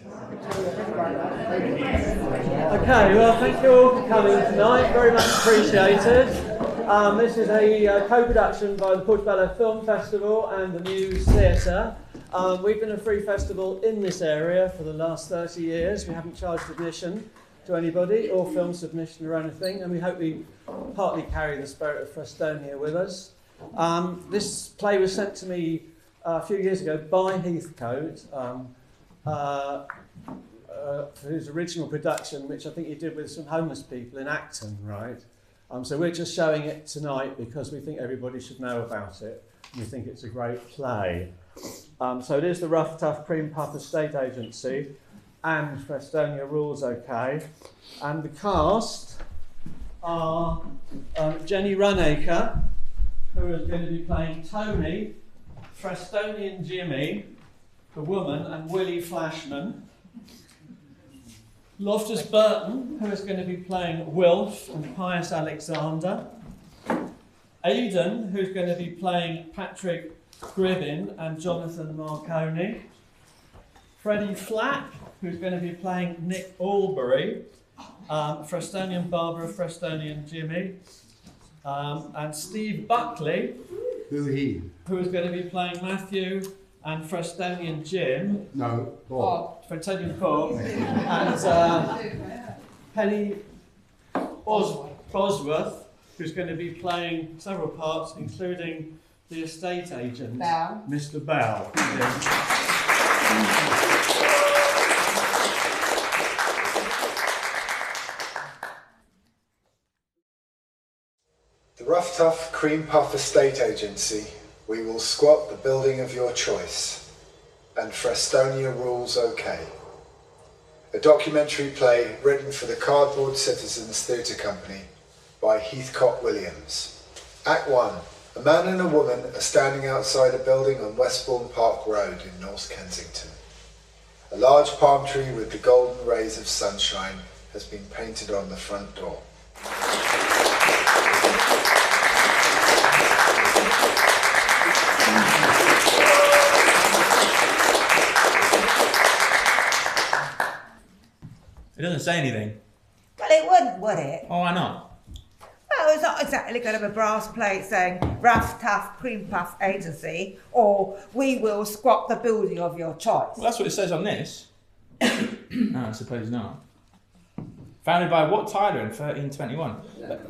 Okay, well, thank you all for coming tonight. Very much appreciated. This is a co-production by the Portobello Film Festival and the Muse Theatre. We've been a free festival in this area for the last 30 years. We haven't charged admission to anybody or film submission or anything, and we hope we partly carry the spirit of Frestonia with us. This play was sent to me a few years ago by Heathcote for his original production, which I think he did with some homeless people in Acton, right? So we're just showing it tonight because we think everybody should know about it. We think it's a great play. So it is the Ruff Tuff Cream Puff Estate Agency and Frestonia Rules OK. And the cast are Jenny Runacre, who is going to be playing Tony, Frestonian Jimmy, the woman, and Willi Fleischmann. Loftus Burton, who is going to be playing Wilf and Pius Alexander. Aidan, who's going to be playing Patrick Gribbin and Jonathan Marconi. Freddy Flack, who's going to be playing Nick Albery, Frestonian Barbara, Frestonian Jimmy. And Steve Buckley, who is going to be playing Matthew and Frestonian Jim. No, Bob. Frestonian Bob. And Penny Bosworth, who's going to be playing several parts, including the estate agent, Bell. Mr. Bell. The Ruff Tuff Cream Puff Estate Agency, we will squat the building of your choice, and Frestonia Rules OK. A documentary play written for the Cardboard Citizens Theatre Company by Heathcote Williams. Act 1. A man and a woman are standing outside a building on Westbourne Park Road in North Kensington. A large palm tree with the golden rays of sunshine has been painted on the front door. It doesn't say anything. Well, it wouldn't, would it? Oh, why not? Well, it's not exactly going to have a brass plate saying Ruff Tuff Cream Puff Agency or we will squat the building of your choice. Well, that's what it says on this. No, I suppose not. Founded by Wat Tyler in 1321.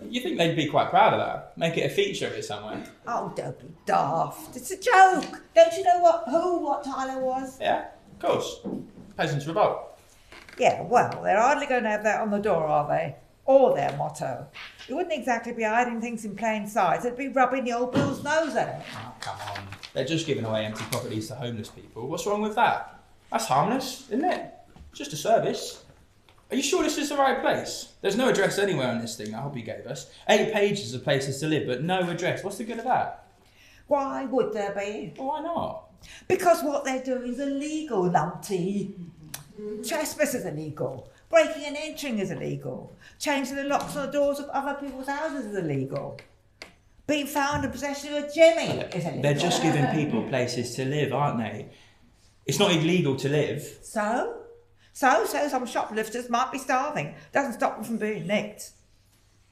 You think they'd be quite proud of that? Make it a feature of it somewhere. Oh, don't be daft. It's a joke. Don't you know who Wat Tyler was? Yeah, of course. Peasants' Revolt. Yeah, well, they're hardly going to have that on the door, are they? Or their motto. You wouldn't exactly be hiding things in plain sight. They'd be rubbing the old Bill's nose at it. Oh, come on. They're just giving away empty properties to homeless people. What's wrong with that? That's harmless, isn't it? It's just a service. Are you sure this is the right place? There's no address anywhere on this thing that Hobby gave us. 8 pages of places to live, but no address. What's the good of that? Why would there be? Well, why not? Because what they're doing is illegal, numpty. Trespass is illegal. Breaking and entering is illegal. Changing the locks on the doors of other people's houses is illegal. Being found in possession of a jimmy is illegal. They're just giving people places to live, aren't they? It's not illegal to live. So some shoplifters might be starving. Doesn't stop them from being nicked.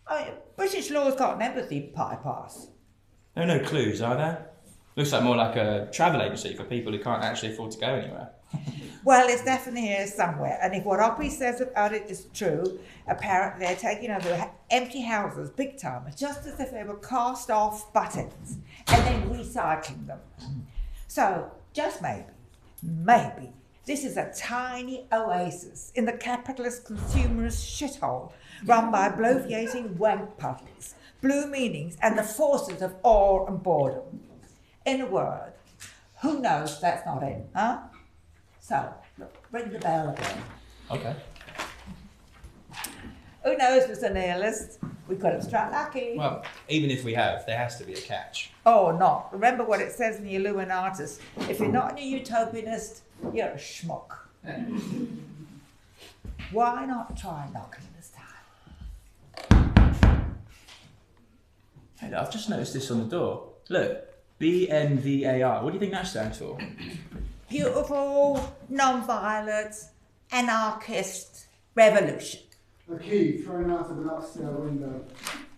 I mean, British law's got an empathy pass. There are no clues, are there? Looks like more like a travel agency for people who can't actually afford to go anywhere. Well, it's definitely here somewhere, and if what Hoppy says about it is true, apparently they're taking over empty houses big time, just as if they were cast off buttons, and then recycling them. So, just maybe, this is a tiny oasis in the capitalist consumerist shithole run by bloviating wank puppies, blue meanings, and the forces of awe and boredom. In a word, who knows that's not it, huh? So, look, ring the bell again. Okay. Who knows, Mr. Nihilist? We could have struck lucky. Well, even if we have, there has to be a catch. Or not. Remember what it says in the Illuminatus. If you're not a utopianist, you're a schmuck. Why not try knocking this time? Hey, I've just noticed this on the door. Look, BNVAR. What do you think that stands for? Beautiful, non-violent, anarchist revolution. A key thrown out of an upstairs window,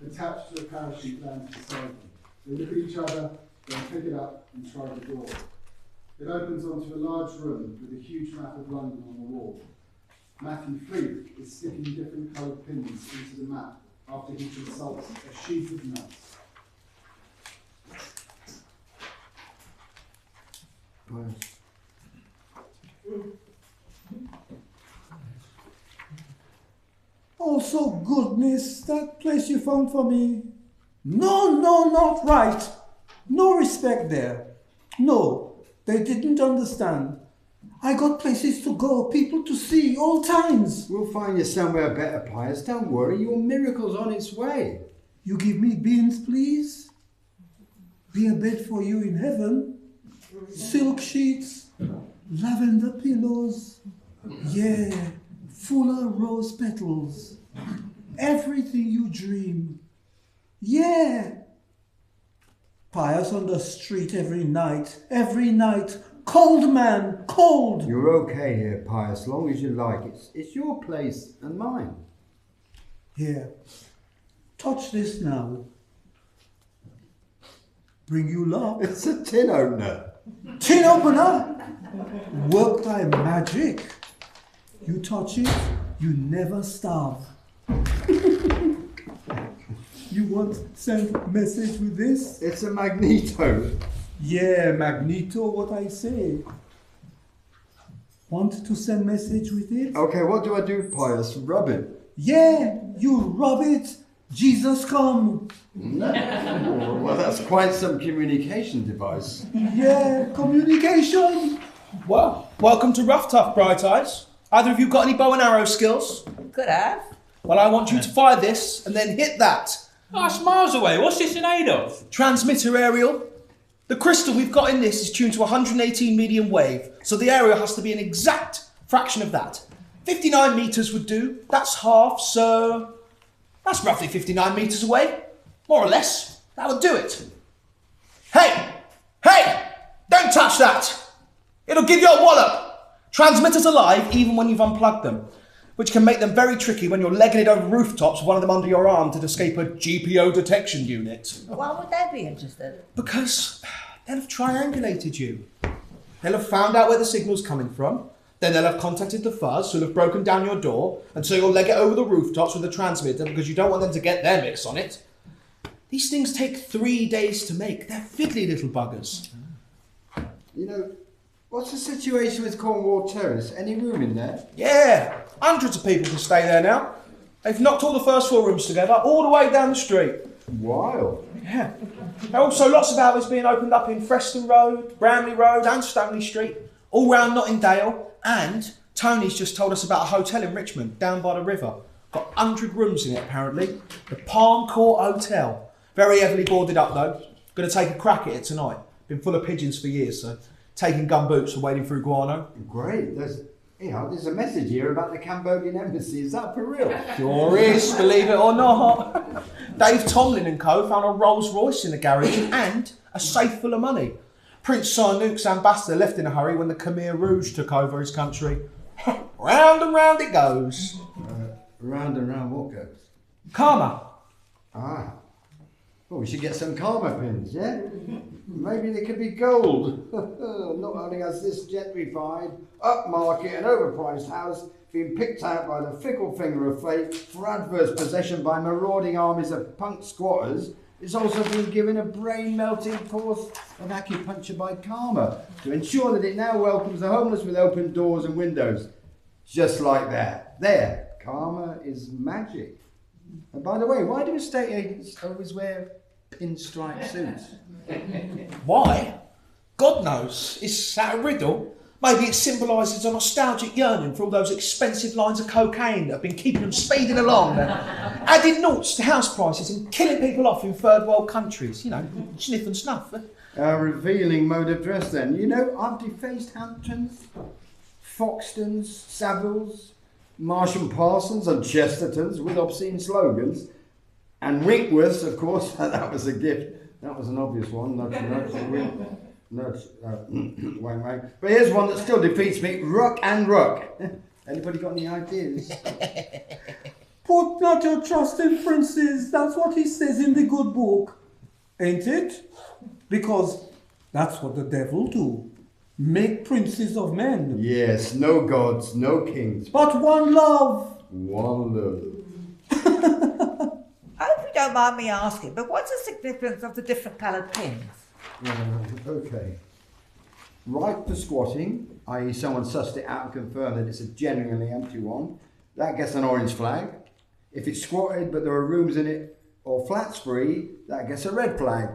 attached to a parachute lands beside them. They look at each other, then pick it up and try the door. It opens onto a large room with a huge map of London on the wall. Matthew Fleet is sticking different coloured pins into the map after he consults a sheet of notes. Oh, so goodness, that place you found for me. No, not right. No respect there. No, they didn't understand. I got places to go, people to see, all times. We'll find you somewhere better, Pius. Don't worry, your miracle's on its way. You give me beans, please? Be a bed for you in heaven. Silk sheets, lavender pillows. Yeah, full of rose petals. Everything you dream. Yeah. Pius on the street every night. Cold, man, cold. You're okay here, Pius, as long as you like. It's your place and mine. Here, touch this now. Bring you luck. It's a tin opener. Tin opener? Work by magic. You touch it, you never starve. You want to send message with this? It's a magneto. Yeah, magneto, what I say. Want to send message with it? Okay, what do I do, Pius? Rub it. Yeah, you rub it. Jesus come. Oh, well, that's quite some communication device. Yeah, communication. Well, welcome to Ruff Tuff, Bright Eyes. Either of you got any bow and arrow skills? Could have. Well, I want you to fire this and then hit that. Oh, it's miles away. What's this in aid of? Transmitter aerial. The crystal we've got in this is tuned to 118 medium wave, so the area has to be an exact fraction of that. 59 metres would do. That's half, so that's roughly 59 metres away. More or less. That would do it. Hey! Don't touch that! It'll give you a wallop. Transmitters are live even when you've unplugged them, which can make them very tricky when you're legging it over rooftops with one of them under your arm to escape a GPO detection unit. Why would they be interested? Because they'll have triangulated you. They'll have found out where the signal's coming from, then they'll have contacted the fuzz who'll have broken down your door, and so you'll leg it over the rooftops with a transmitter because you don't want them to get their mix on it. These things take 3 days to make. They're fiddly little buggers. You know, what's the situation with Cornwall Terrace? Any room in there? Yeah, hundreds of people can stay there now. They've knocked all the first floor rooms together, all the way down the street. Wild. Yeah. There are also lots of outlets being opened up in Freston Road, Bramley Road and Stoney Street, all round Nottingdale, and Tony's just told us about a hotel in Richmond, down by the river. Got 100 rooms in it, apparently. The Palm Court Hotel. Very heavily boarded up, though. Going to take a crack at it tonight. Been full of pigeons for years, so taking gun boots and wading through guano. Great. There's a message here about the Cambodian embassy. Is that for real? Sure is, believe it or not. Dave Tomlin and co found a Rolls Royce in the garage and a safe full of money. Prince Sihanouk's ambassador left in a hurry when the Khmer Rouge took over his country. Round and round it goes. Round and round what goes? Karma. Ah. Well, we should get some karma pins, yeah? Maybe they could be gold. Not only has this gentrified, upmarket and overpriced house been picked out by the fickle finger of fate for adverse possession by marauding armies of punk squatters, it's also been given a brain-melting course of acupuncture by karma to ensure that it now welcomes the homeless with open doors and windows. Just like that. There. Karma is magic. And by the way, why do estate agents always wear pinstripe suits? Why? God knows. Is that a riddle? Maybe it symbolises a nostalgic yearning for all those expensive lines of cocaine that have been keeping them speeding along, adding noughts to house prices and killing people off in third world countries. You know, sniff and snuff. A revealing mode of dress then. You know, I've defaced Hamptons, Foxtons, Savills, Marsham Parsons and Chestertons with obscene slogans. And Winkworths, of course, that was a gift. That was an obvious one. Wang wang. But here's one that still defeats me. Ruck and Ruck. Anybody got any ideas? Put not your trust in princes. That's what he says in the good book. Ain't it? Because that's what the devil do. Make princes of men. Yes, no gods, no kings. But one love. One love. I hope you don't mind me asking, but what's the significance of the different coloured pins? Okay. Right for squatting, i.e. someone sussed it out and confirmed that it's a genuinely empty one. That gets an orange flag. If it's squatted but there are rooms in it or flats free, that gets a red flag.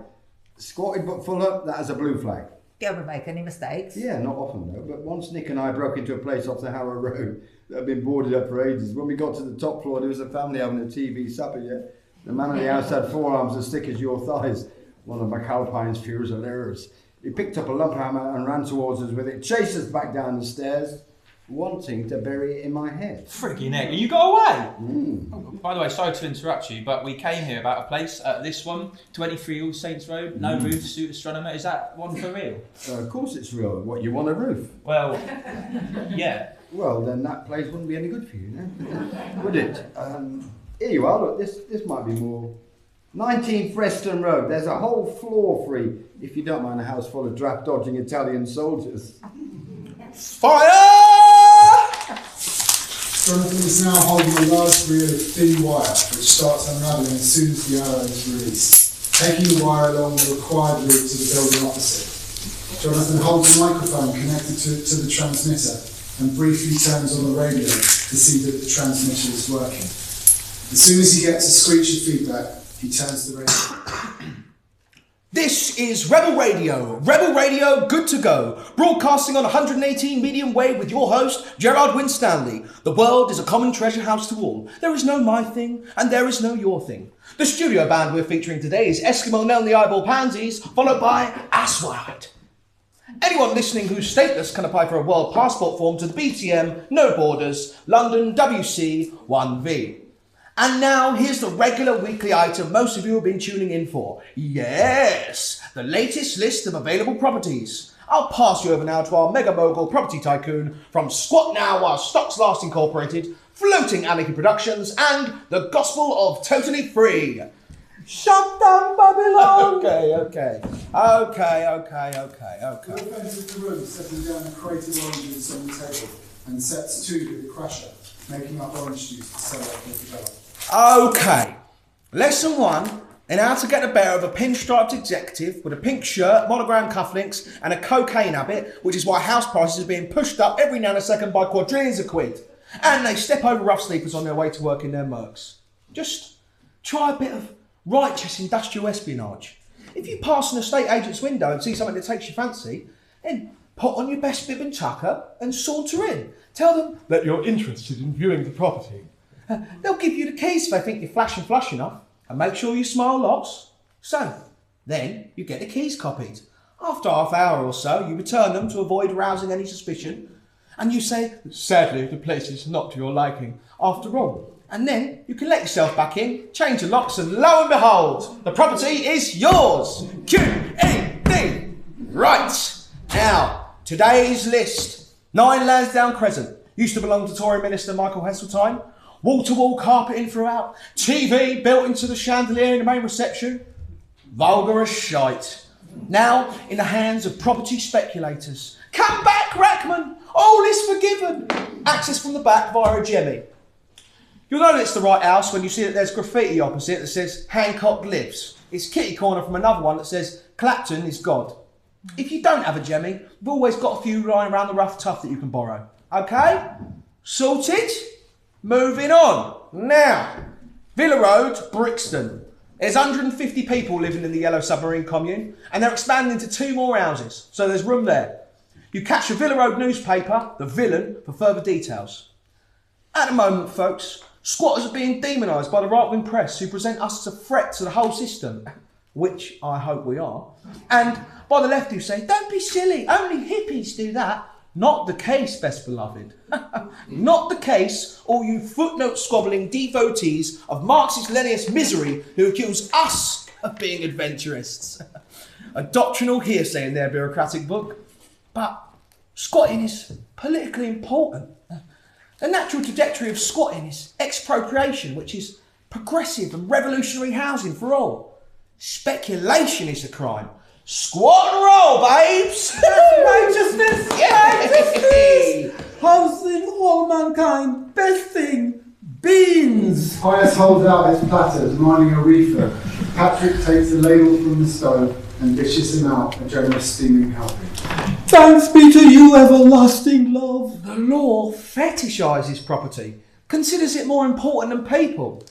Squatted but full up, that has a blue flag. Do you ever make any mistakes? Yeah, not often though, but once Nick and I broke into a place off the Harrow Road that had been boarded up for ages. When we got to the top floor, there was a family having a TV supper yet. The man of the house had forearms as thick as your thighs. One of McAlpine's Fusiliers. He picked up a lump hammer and ran towards us with it, chased us back down the stairs, wanting to bury it in my head. Friggin' heck, you got away? Mm. Oh, by the way, sorry to interrupt you, but we came here about a place, this one, 23 All Saints Road, no roof, suit astronomer. Is that one for real? Of course it's real. What, you want a roof? Well, yeah. Well, then that place wouldn't be any good for you, no? Would it? Here you are, look, this might be more. 19 Freston Road, there's a whole floor free, if you don't mind a house full of draft-dodging Italian soldiers. Fire! Jonathan is now holding a large reel of thin wire, which starts unravelling as soon as the arrow is released, taking the wire along the required route to the building opposite. Jonathan holds a microphone connected to the transmitter and briefly turns on the radio to see that the transmitter is working. As soon as he gets a screech of feedback, he turns the radio. This is Rebel Radio, good to go. Broadcasting on 118 medium wave with your host, Gerard Winstanley. The world is a common treasure house to all. There is no my thing, and there is no your thing. The studio band we're featuring today is Eskimo Nell and the Eyeball Pansies, followed by Aswad. Anyone listening who's stateless can apply for a world passport form to the BTM, No Borders, London WC 1V. And now, here's the regular weekly item most of you have been tuning in for. Yes, the latest list of available properties. I'll pass you over now to our mega mogul property tycoon from Squat Now While Stocks Last Incorporated, Floating Anarchy Productions, and the Gospel of Totally Free. Shut down, Babylon! Okay. Wilf enters the room, setting down a crate of oranges on the table, and sets two with the crusher, making up orange juice to sell at Portobello. Okay, lesson 1 in how to get the better of a pinstriped executive with a pink shirt, monogram cufflinks and a cocaine habit, which is why house prices are being pushed up every nanosecond by quadrillions of quid. And they step over rough sleepers on their way to work in their Mercs. Just try a bit of righteous industrial espionage. If you pass an estate agent's window and see something that takes your fancy, then put on your best bib and tucker and saunter in. Tell them that you're interested in viewing the property. They'll give you the keys if they think you're flashing flush enough, and make sure you smile lots. So, then you get the keys copied. After half hour or so, you return them to avoid arousing any suspicion, and you say, sadly, the place is not to your liking, after all. And then you can let yourself back in, change the locks, and lo and behold, the property is yours. Q-E-D. Right, now, today's list. 9 Lansdowne Crescent. Used to belong to Tory Minister Michael Heseltine. Wall-to-wall carpeting throughout. TV built into the chandelier in the main reception. Vulgar as shite. Now in the hands of property speculators. Come back, Rackman! All is forgiven. Access from the back via a jemmy. You'll know that it's the right house when you see that there's graffiti opposite that says Hancock lives. It's kitty corner from another one that says Clapton is God. If you don't have a jemmy, we've always got a few lying around the Ruff Tuff that you can borrow. Okay? Sorted? Moving on. Now, Villa Road, Brixton. There's 150 people living in the Yellow Submarine commune, and they're expanding to 2 more houses, so there's room there. You catch the Villa Road newspaper, The Villain, for further details. At the moment, folks, squatters are being demonised by the right-wing press who present us as a threat to the whole system, which I hope we are, and by the left who say, don't be silly, only hippies do that. Not the case, best beloved. Not the case, all you footnote-squabbling devotees of Marxist-Leninist misery who accuse us of being adventurists. A doctrinal hearsay in their bureaucratic book. But squatting is politically important. The natural trajectory of squatting is expropriation, which is progressive and revolutionary housing for all. Speculation is the crime. Squat and roll, babes! Righteousness! Yeah. Righteousness! Housing all mankind, best thing, beans! Pius holds out his platter, demanding a refill. Patrick takes the ladle from the stove and dishes him out a generous steaming helping. Thanks be to you, everlasting love. The law fetishises property, considers it more important than people,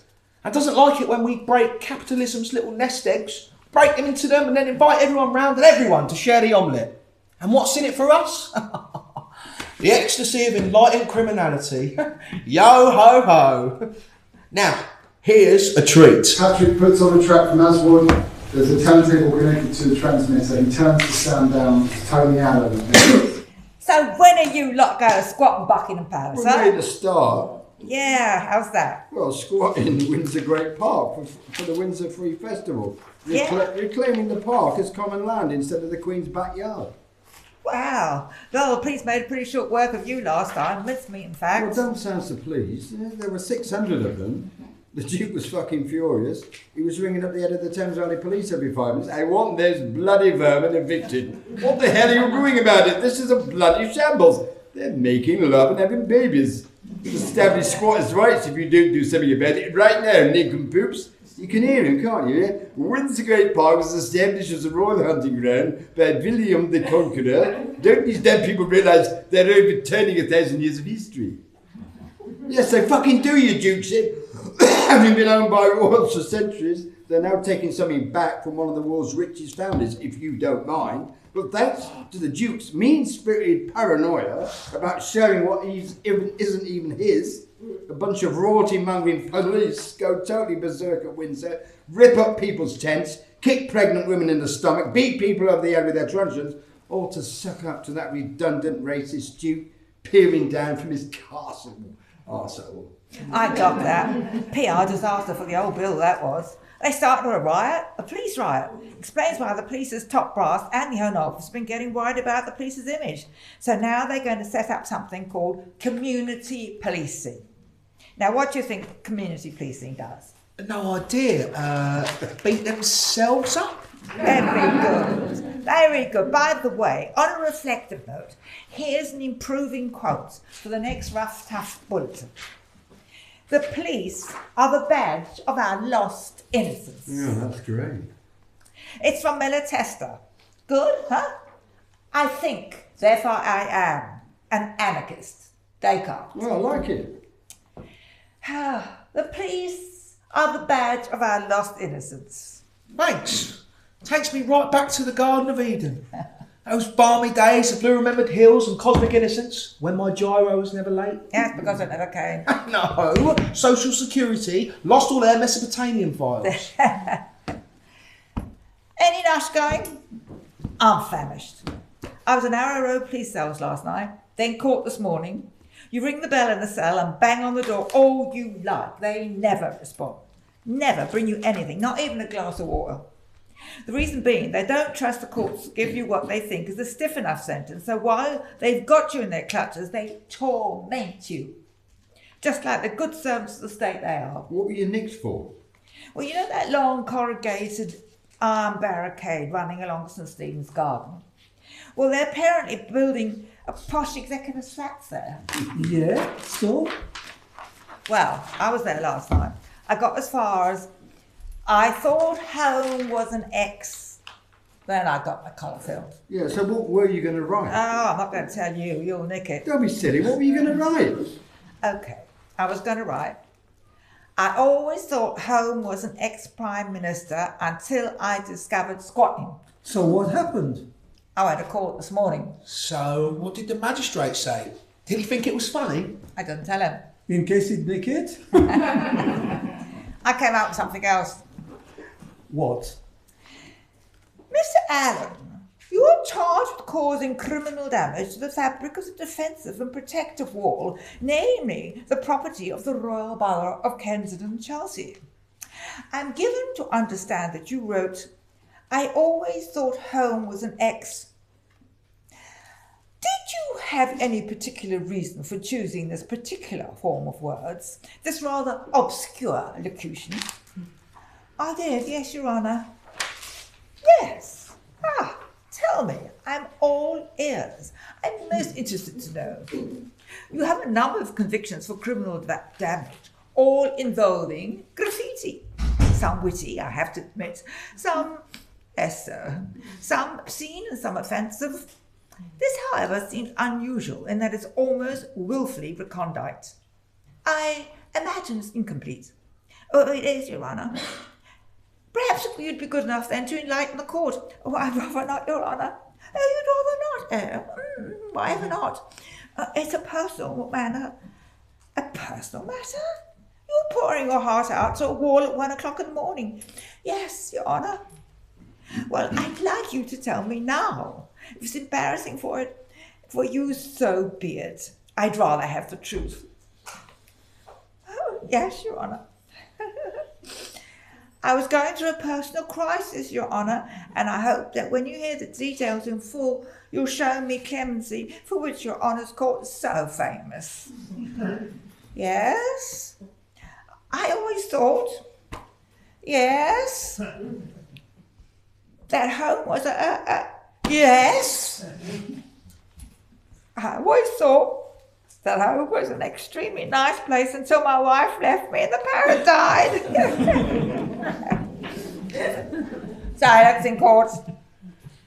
and doesn't like it when we break capitalism's little nest eggs, break them into them and then invite everyone round and everyone to share the omelette. And what's in it for us? The ecstasy of enlightened criminality. Yo ho ho. Now, here's a treat. Patrick puts on a track from Aswood. There's a turntable connected to the transmitter. He turns to stand down to Tony Allen. So when are you lot going to squat in Buckingham Palace, We huh? made a start. Yeah, how's that? Well, squatting Windsor Great Park for the Windsor Free Festival. Yeah. Reclaiming the park as common land instead of the Queen's backyard. Wow. Well, the police made pretty short work of you last time. Let's meet in fact. Well, don't sound so pleased. There were 600 of them. The Duke was fucking furious. He was ringing up the head of the Thames Valley Police every 5 minutes. I want those bloody vermin evicted. What the hell are you doing about it? This is a bloody shambles. They're making love and having babies. Establish squatters' rights if you don't do something about it. Right now, nincompoops. You can hear him, can't you? Windsor Great Park was established as a royal hunting ground by William the Conqueror. Don't these damn people realise they're overturning 1,000 years of history? Yes, they fucking do, you Duke. Having been owned by royals for centuries, they're now taking something back from one of the world's richest families, if you don't mind. But thanks to the Duke's mean-spirited paranoia about sharing what isn't even his, a bunch of royalty-mongering police go totally berserk at Windsor, rip up people's tents, kick pregnant women in the stomach, beat people over the head with their truncheons, all to suck up to that redundant racist Duke peering down from his castle. Arsehole. I got that. PR disaster for the old bill, that was. They started a riot, a police riot. Explains why the police's top brass and the Home Office have been getting worried about the police's image. So now they're going to set up something called community policing. Now, what do you think community policing does? No idea. Beat themselves up? Very good. Very good. By the way, on a reflective note, here's an improving quote for the next Ruff Tuff bulletin. The police are the badge of our lost innocence. Yeah, that's great. It's from Malatesta. Good, huh? I think, therefore I am an anarchist. Descartes. Well, I like it. The police are the badge of our lost innocence. Thanks. Takes me right back to the Garden of Eden. Those balmy days of blue remembered hills and cosmic innocence, when my gyro was never late. Yes, because I never came. No, Social Security lost all their Mesopotamian files. Any lush going? I'm famished. I was in Arrow Road police cells last night, then court this morning. You ring the bell in the cell and bang on the door all you like. They never respond. Never bring you anything, not even a glass of water. The reason being, they don't trust the courts to give you what they think is a stiff enough sentence, so while they've got you in their clutches, they torment you. Just like the good servants of the state they are. What were you nicked for? Well, you know that long corrugated iron barricade running along St Stephen's Garden? Well, they're apparently building a posh executive flat there. Yeah, so? Well, I was there last night. I got as far as I thought home was an X. Then I got my collar filled. Yeah, so what were you going to write? Oh, I'm not going to tell you. You'll nick it. Don't be silly. What were you going to write? Okay, I was going to write. I always thought home was an ex-prime minister until I discovered squatting. So what happened? I went to court this morning. So, what did the magistrate say? Did he think it was funny? I didn't tell him. In case he'd nick it? I came out with something else. What? Mr. Allen, you are charged with causing criminal damage to the fabric of the defensive and protective wall, namely the property of the Royal Borough of Kensington, Chelsea. I am given to understand that you wrote, I always thought home was an X. Did you have any particular reason for choosing this particular form of words, this rather obscure locution? I did, yes, Your Honour. Yes. Ah, tell me. I'm all ears. I'm most interested to know. You have a number of convictions for criminal damage, all involving graffiti. Some witty, I have to admit. Some less so. Some obscene and some offensive. This, however, seems unusual in that it's almost willfully recondite. I imagine it's incomplete. Oh, it is, Your Honour. Perhaps you'd be good enough then to enlighten the court. Oh, I'd rather not, Your Honour. Oh, you'd rather not? Why ever not? It's a personal matter. A personal matter? You're pouring your heart out to a wall at 1 o'clock in the morning. Yes, Your Honour. Well, I'd like you to tell me now. If it's embarrassing for you, so be it. I'd rather have the truth. Oh, yes, Your Honour. I was going through a personal crisis, Your Honour, and I hope that when you hear the details in full, you'll show me clemency, for which Your Honour's court is so famous. Yes? I always thought, yes, that home was yes. I always thought that home was an extremely nice place until my wife left me and the parrot died. Silence in court.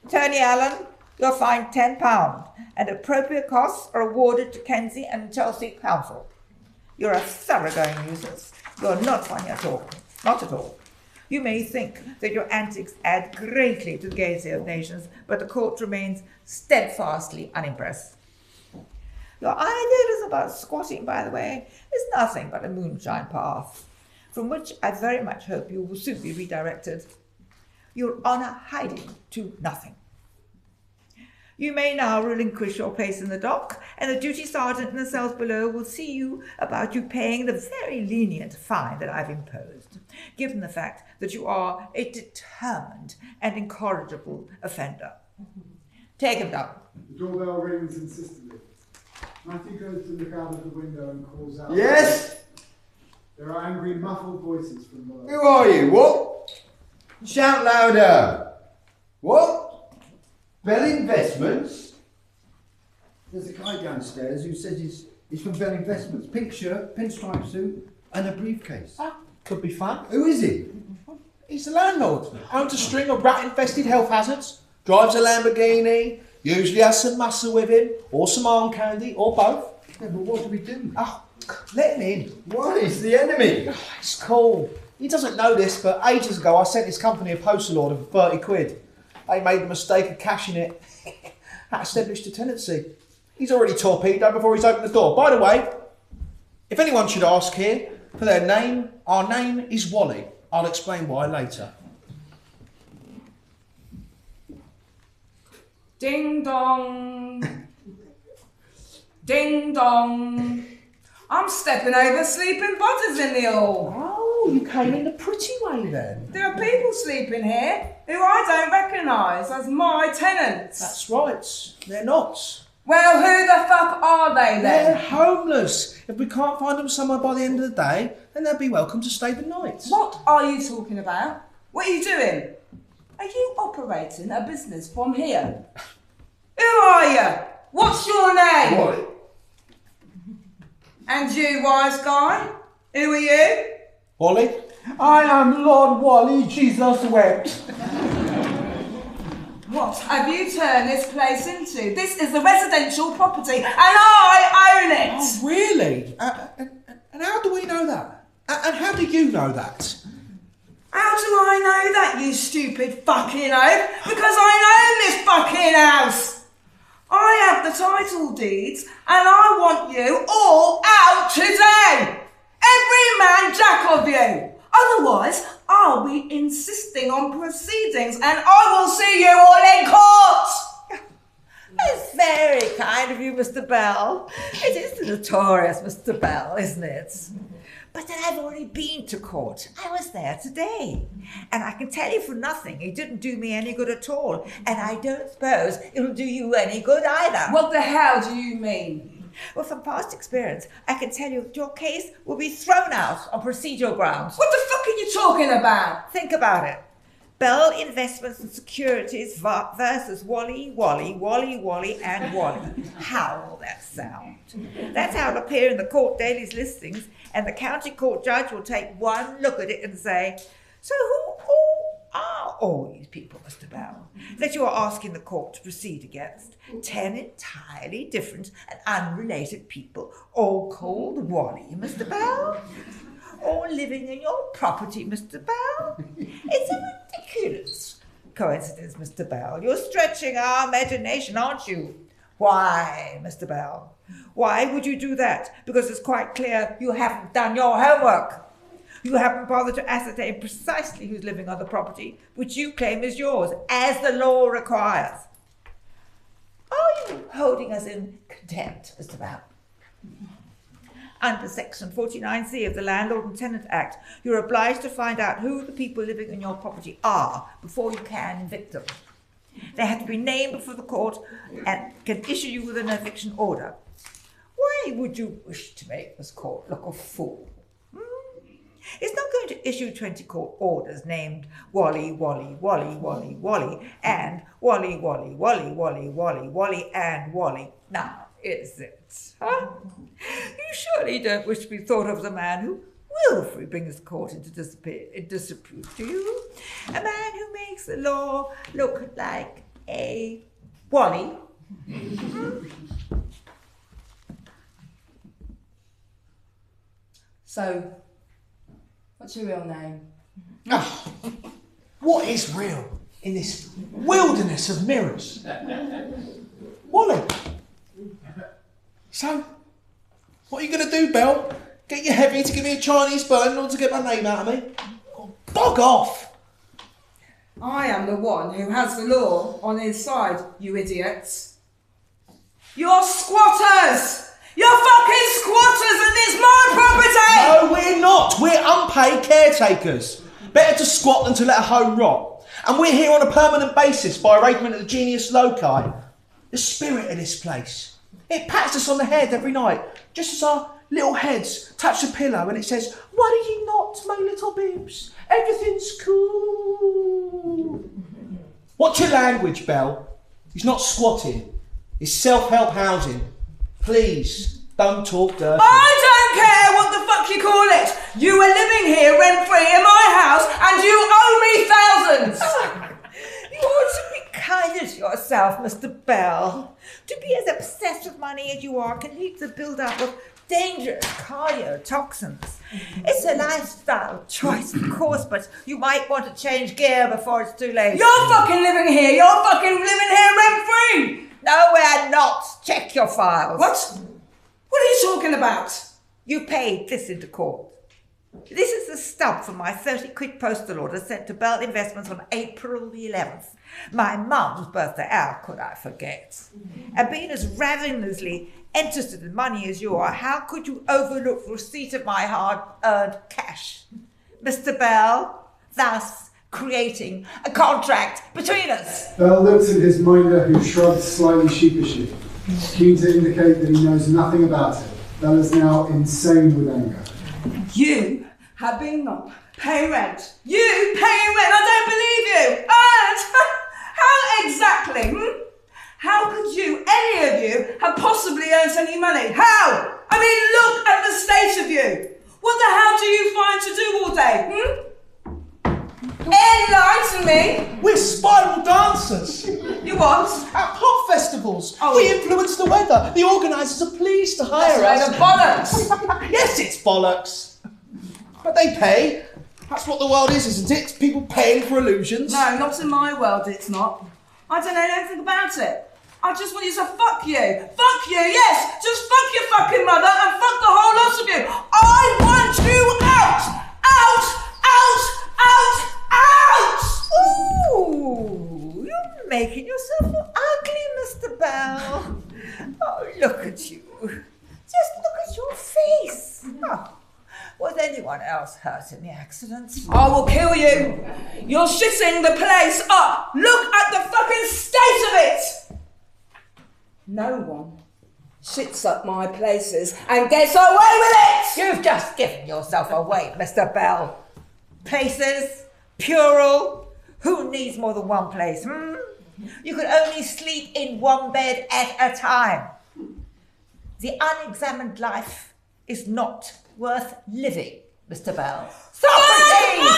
Attorney Allen, you're fined £10 and appropriate costs are awarded to Kensey and Chelsea Council. You're a thoroughgoing nuisance. You're not funny at all. Not at all. You may think that your antics add greatly to the gaiety of nations, but the court remains steadfastly unimpressed. Your ideas about squatting, by the way, is nothing but a moonshine path, from which I very much hope you will soon be redirected. Your Honour hiding to nothing. You may now relinquish your place in the dock, and the duty sergeant in the cells below will see you about you paying the very lenient fine that I've imposed, given the fact that you are a determined and incorrigible offender. Take him down. The doorbell rings insistently. Matthew goes to look out of the window and calls out. Yes? There are angry, muffled voices from below. Who are you? What? Shout louder. What? Bell Investments? There's a guy downstairs who says he's from Bell Investments. Pink shirt, pinstripe suit, and a briefcase. That could be fun. Who is he? He's the landlord. Owns a string of rat-infested health hazards. Drives a Lamborghini. Usually has some muscle with him, or some arm candy, or both. Yeah, but what do we do? Oh, let him in. Why? He's the enemy. Oh, it's cool. He doesn't know this, but ages ago I sent his company a postal order for 30 quid. They made the mistake of cashing it. That established a tenancy. He's already torpedoed before he's opened the door. By the way, if anyone should ask here for their name, our name is Wally. I'll explain why later. Ding dong. Ding dong. I'm stepping over sleeping butters in the hall. Oh, you came in the pretty way then. There are people sleeping here who I don't recognise as my tenants. That's right. They're not. Well, who the fuck are they They're then? homeless. If we can't find them somewhere by the end of the day, then they'll be welcome to stay the night. What are you talking about? What are you doing? Are you operating a business from here? Who are you? What's your name? Wally. And you, wise guy? Who are you? Wally? I am Lord Wally, Jesus wept. What have you turned this place into? This is a residential property and I own it! Oh, really? And how do we know that? And how do you know that? How do I know that, you stupid fucking oaf? Because I own this fucking house! I have the title deeds and I want you all out today! Every man jack of you! Otherwise, I'll be insisting on proceedings and I will see you all in court! That's very kind of you, Mr. Bell. It is the notorious Mr. Bell, isn't it? But then I've already been to court. I was there today. And I can tell you for nothing, it didn't do me any good at all. And I don't suppose it'll do you any good either. What the hell do you mean? Well, from past experience, I can tell you your case will be thrown out on procedural grounds. What the fuck are you talking about? Think about it. Bell Investments and Securities versus Willi, and Willi. How will that sound? That's how it'll appear in the court dailies listings, and the county court judge will take one look at it and say, so who are all these people, Mr. Bell, that you are asking the court to proceed against? 10 entirely different and unrelated people, all called Willi, Mr. Bell? All living in your property, Mr. Bell? It's a ridiculous coincidence, Mr. Bell. You're stretching our imagination, aren't you? Why, Mr. Bell? Why would you do that? Because it's quite clear you haven't done your homework. You haven't bothered to ascertain precisely who's living on the property, which you claim is yours, as the law requires. Are you holding us in contempt, Mr. Bell? Under Section 49C of the Landlord and Tenant Act, you're obliged to find out who the people living in your property are before you can evict them. They have to be named before the court and can issue you with an eviction order. Why would you wish to make this court look a fool? It's not going to issue 20 court orders named Willi, and Willi, and Willi. Now, is it? Huh? You surely don't wish to be thought of as a man who willfully brings the court into disrepute, do you? A man who makes the law look like a Willi. So, what's your real name? Oh, what is real in this wilderness of mirrors? Willi. So, what are you going to do, Bell? Get your heavy to give me a Chinese burn in order to get my name out of me? Oh, bog off! I am the one who has the law on his side, you idiots. You're squatters! You're fucking squatters and it's my property! No, we're not. We're unpaid caretakers. Better to squat than to let a home rot. And we're here on a permanent basis by arrangement of the genius loci. The spirit of this place. It pats us on the head every night, just as our little heads touch the pillow, and it says, "Worry ye not, my little babes. Everything's cool." Watch your language, Bell. He's not squatting. It's self-help housing. Please, don't talk dirty. I don't care what the fuck you call it. You are living here rent-free in my house, and you owe me thousands. You ought to be kinder to yourself, Mr. Bell. To be as obsessed with money as you are can lead to the build-up of dangerous cardiotoxins. It's a lifestyle choice, of course, but you might want to change gear before it's too late. You're fucking living here. You're fucking living here rent-free. No, we're not. Check your files. What? What are you talking about? You paid this into court. This is the stub for my 30 quid postal order sent to Bell Investments on April the 11th. My mum's birthday. How could I forget? And being as ravenously interested in money as you are, how could you overlook the receipt of my hard-earned cash? Mr. Bell, thus creating a contract between us. Bell looks at his minder, who shrugs slightly sheepishly, keen to indicate that he knows nothing about it. Bell is now insane with anger. You have been not paying rent. You paying rent. I don't believe you. And how exactly? How could you, any of you, have possibly earned any money? How? I mean, look at the state of you. What the hell do you find to do all day? Enlighten me. We're spiral dancers. You what? At pop festivals. Oh. We influence the weather. The organisers are pleased to hire us. That's bollocks. Yes, it's bollocks. But they pay. That's what the world is, isn't it? It's people paying for illusions. No, not in my world, it's not. I don't know anything about it. I just want you to fuck you. Fuck you, yes. Just fuck your fucking mother and fuck the whole lot of you. I want you out. Out, out, out, out. Ooh, you're making yourself look ugly, Mr. Bell. Oh, look at you. Just look at your face. Oh, Was anyone else hurt in the accident? I will kill you. You're shitting the place up. Look at the fucking state of it. No one shits up my places and gets away with it. You've just given yourself away, Mr. Bell. Places, plural. Who needs more than one place? You could only sleep in one bed at a time. The unexamined life is not worth living, Mr. Bell. Socrates!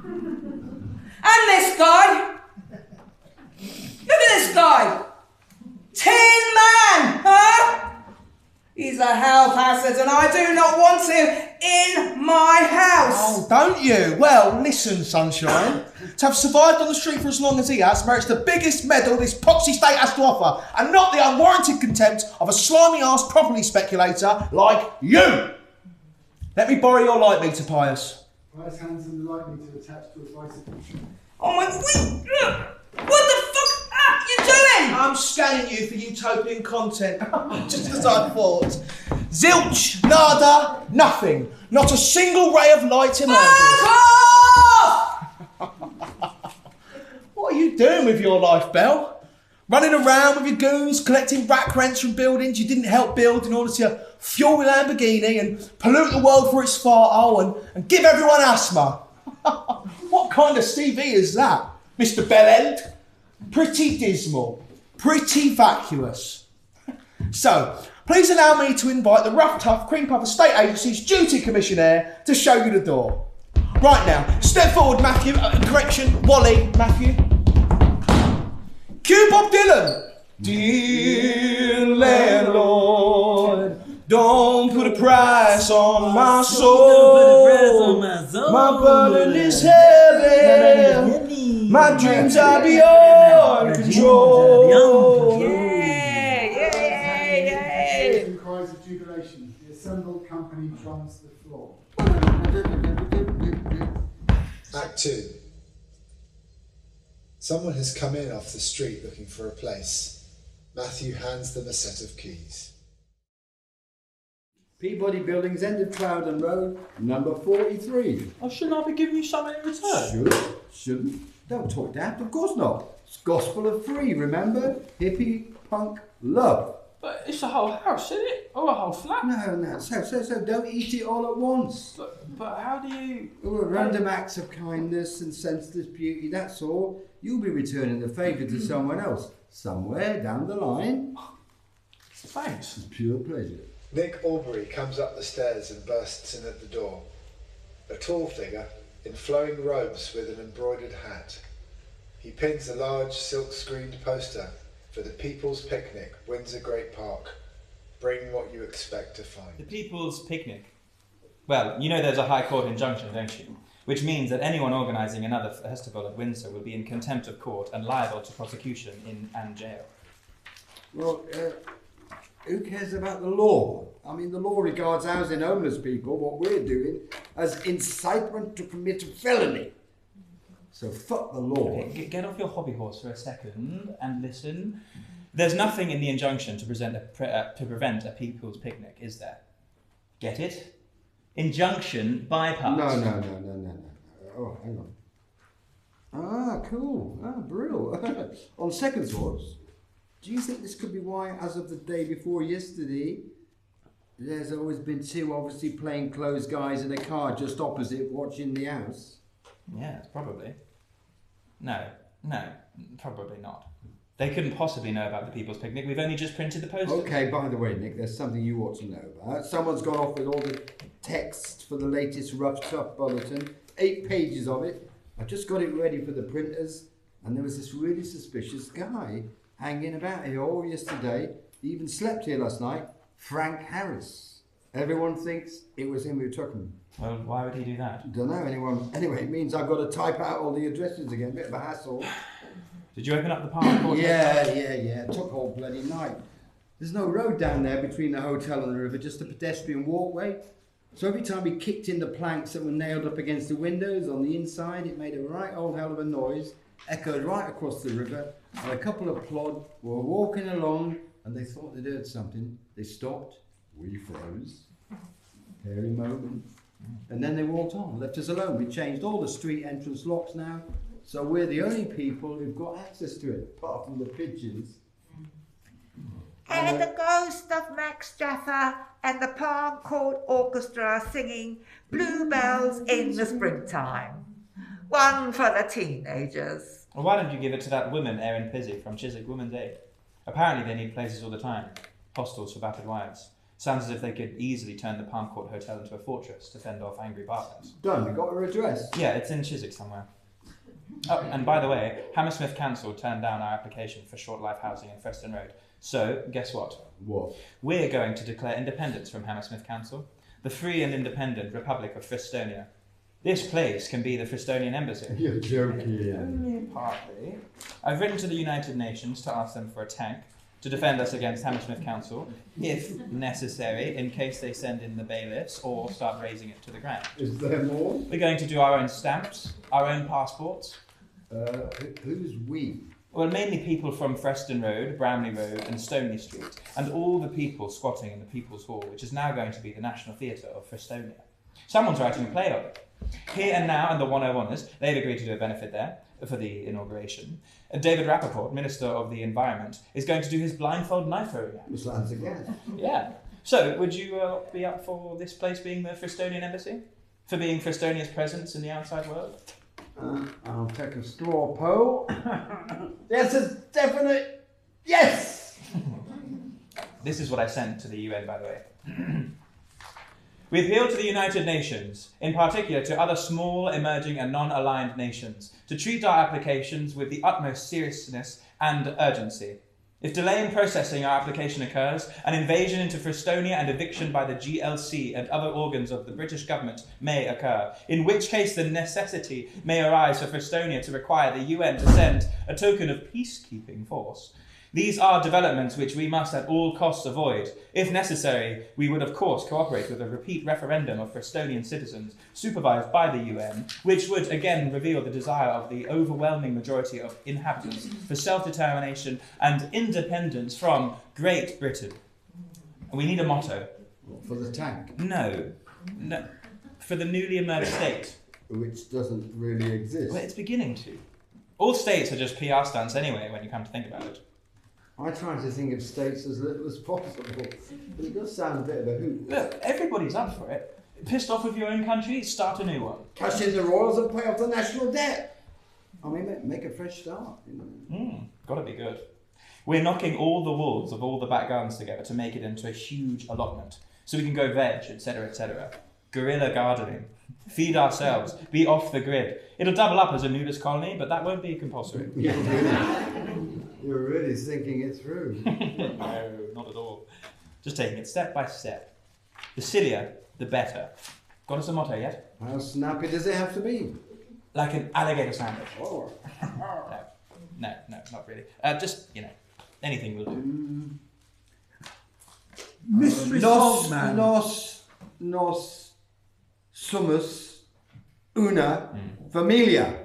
And this guy. Look at this guy. Tin Man, huh? He's a health hazard and I do not want him in my house. Oh, don't you? Well, listen, Sunshine. To have survived on the street for as long as he has merits the biggest medal this poxy state has to offer, and not the unwarranted contempt of a slimy-ass property speculator like you. Let me borrow your light meter, Pius. Pius hands him the light meter attached to a bicycle. Oh my, wait, what the fuck are you doing? I'm scanning you for utopian content, just as I thought. Zilch, nada, nothing. Not a single ray of light emerges. Fuck off! What are you doing with your life, Bell? Running around with your goons, collecting rack rents from buildings you didn't help build in order to fuel your Lamborghini and pollute the world for its fart hole and give everyone asthma. What kind of CV is that, Mr. Bellend? Pretty dismal, pretty vacuous. So, please allow me to invite the Ruff Tuff Cream Puff Estate Agency's duty commissioner to show you the door. Right now, step forward, Matthew. Willi, Matthew. Cue Bob Dylan. Dear landlord, don't put a price on my soul. My burden is heavy. My dreams are beyond control. In cries of jubilation, the assembled company drums the floor. Act 2. Someone has come in off the street looking for a place. Matthew hands them a set of keys. Peabody Buildings, end of Cloudon Road, number 43. Oh, shouldn't I be giving you something in return? Shouldn't. Don't talk daft, of course not. It's gospel of free, remember? Hippie, punk, love. But it's a whole house, isn't it? Or a whole flat? No, so don't eat it all at once. But how do you... Random acts of kindness and senseless beauty, that's all. You'll be returning the favour to someone else, somewhere down the line. Thanks. It's pure pleasure. Nick Albery comes up the stairs and bursts in at the door. A tall figure, in flowing robes with an embroidered hat. He pins a large silk-screened poster for the People's Picnic, Windsor Great Park. Bring what you expect to find. The People's Picnic. Well, you know there's a High Court injunction, don't you? Which means that anyone organising another festival at Windsor will be in contempt of court and liable to prosecution and jail. Well, who cares about the law? I mean, the law regards housing homeless people, what we're doing, as incitement to commit a felony. So fuck the law. Okay, get off your hobby horse for a second and listen. There's nothing in the injunction to prevent a People's Picnic, is there? Get it? Injunction bypass. No. Oh, hang on. Ah, cool. Ah, brilliant. On second thoughts, do you think this could be why, as of the day before yesterday, there's always been two obviously plainclothes guys in a car just opposite watching the house? Yes, probably. No, probably not. They couldn't possibly know about the People's Picnic. We've only just printed the posters. Okay, by the way, Nick, there's something you ought to know about. Someone's gone off with all the text for the latest Ruff Tuff bulletin, 8 pages of it. I've just got it ready for the printers, and there was this really suspicious guy hanging about here all yesterday. He even slept here last night. Frank Harris. Everyone thinks it was him who took him. Well, why would he do that? Don't know anyone. Anyway, it means I've got to type out all the addresses again. Bit of a hassle. Did you open up the passport? Yeah. It took all bloody night. There's no road down there between the hotel and the river, just a pedestrian walkway. So every time we kicked in the planks that were nailed up against the windows on the inside, it made a right old hell of a noise, echoed right across the river, and a couple of plod were walking along, and they thought they'd heard something. They stopped. We froze. Hairy moment. And then they walked on, left us alone. We changed all the street entrance locks now, so we're the only people who've got access to it, apart from the pigeons. And the ghost of Max Jaffa and the Palm Court Orchestra are singing Bluebells in the Springtime. One for the teenagers. Well, why don't you give it to that woman, Erin Pizzy, from Chiswick Women's Aid? Apparently they need places all the time. Hostels for battered wives. Sounds as if they could easily turn the Palm Court Hotel into a fortress to fend off angry partners. Done, we got her address. Yeah, it's in Chiswick somewhere. Oh, and by the way, Hammersmith Council turned down our application for short life housing in Preston Road. So, guess what? What? We're going to declare independence from Hammersmith Council, the free and independent Republic of Frestonia. This place can be the Frestonian embassy. You're joking. Only partly. I've written to the United Nations to ask them for a tank to defend us against Hammersmith Council, if necessary, in case they send in the bailiffs or start raising it to the ground. Is there more? We're going to do our own stamps, our own passports. Who's we? Well, mainly people from Freston Road, Bramley Road and Stoney Street, and all the people squatting in the People's Hall, which is now going to be the National Theatre of Frestonia. Someone's writing a play of it. Here and Now and the 101ers, they've agreed to do a benefit there for the inauguration. David Rappaport, Minister of the Environment, is going to do his blindfold knife throwing act. This lands again. Yeah. So, would you be up for this place being the Frestonian embassy? For being Frestonia's presence in the outside world? I'll take a straw poll. Yes, it's definite. Yes! This is what I sent to the UN, by the way. We appeal to the United Nations, in particular to other small, emerging and non-aligned nations, to treat our applications with the utmost seriousness and urgency. If delay in processing our application occurs, an invasion into Frestonia and eviction by the GLC and other organs of the British government may occur, in which case the necessity may arise for Frestonia to require the UN to send a token of peacekeeping force. These are developments which we must at all costs avoid. If necessary, we would of course cooperate with a repeat referendum of Frestonian citizens, supervised by the UN, which would again reveal the desire of the overwhelming majority of inhabitants for self-determination and independence from Great Britain. And we need a motto. For the tank? No. For the newly emerged state. Which doesn't really exist. Well, it's beginning to. All states are just PR stunts anyway, when you come to think about it. I try to think of states as little as possible, but it does sound a bit of a hoot. Look, everybody's up for it. Pissed off with your own country? Start a new one. Cash in the royals and pay off the national debt. I mean, make a fresh start. You know. Gotta be good. We're knocking all the walls of all the back gardens together to make it into a huge allotment, so we can go veg, etc., etc. Guerrilla gardening. Feed ourselves. Be off the grid. It'll double up as a nudist colony, but that won't be compulsory. You're really thinking it through. No, not at all. Just taking it step by step. The sillier, the better. Got us a motto yet? How snappy does it have to be? Like an alligator sandwich. Oh. No, not really. Just, anything will do. Mystery Song Man. Nos sumus una familia.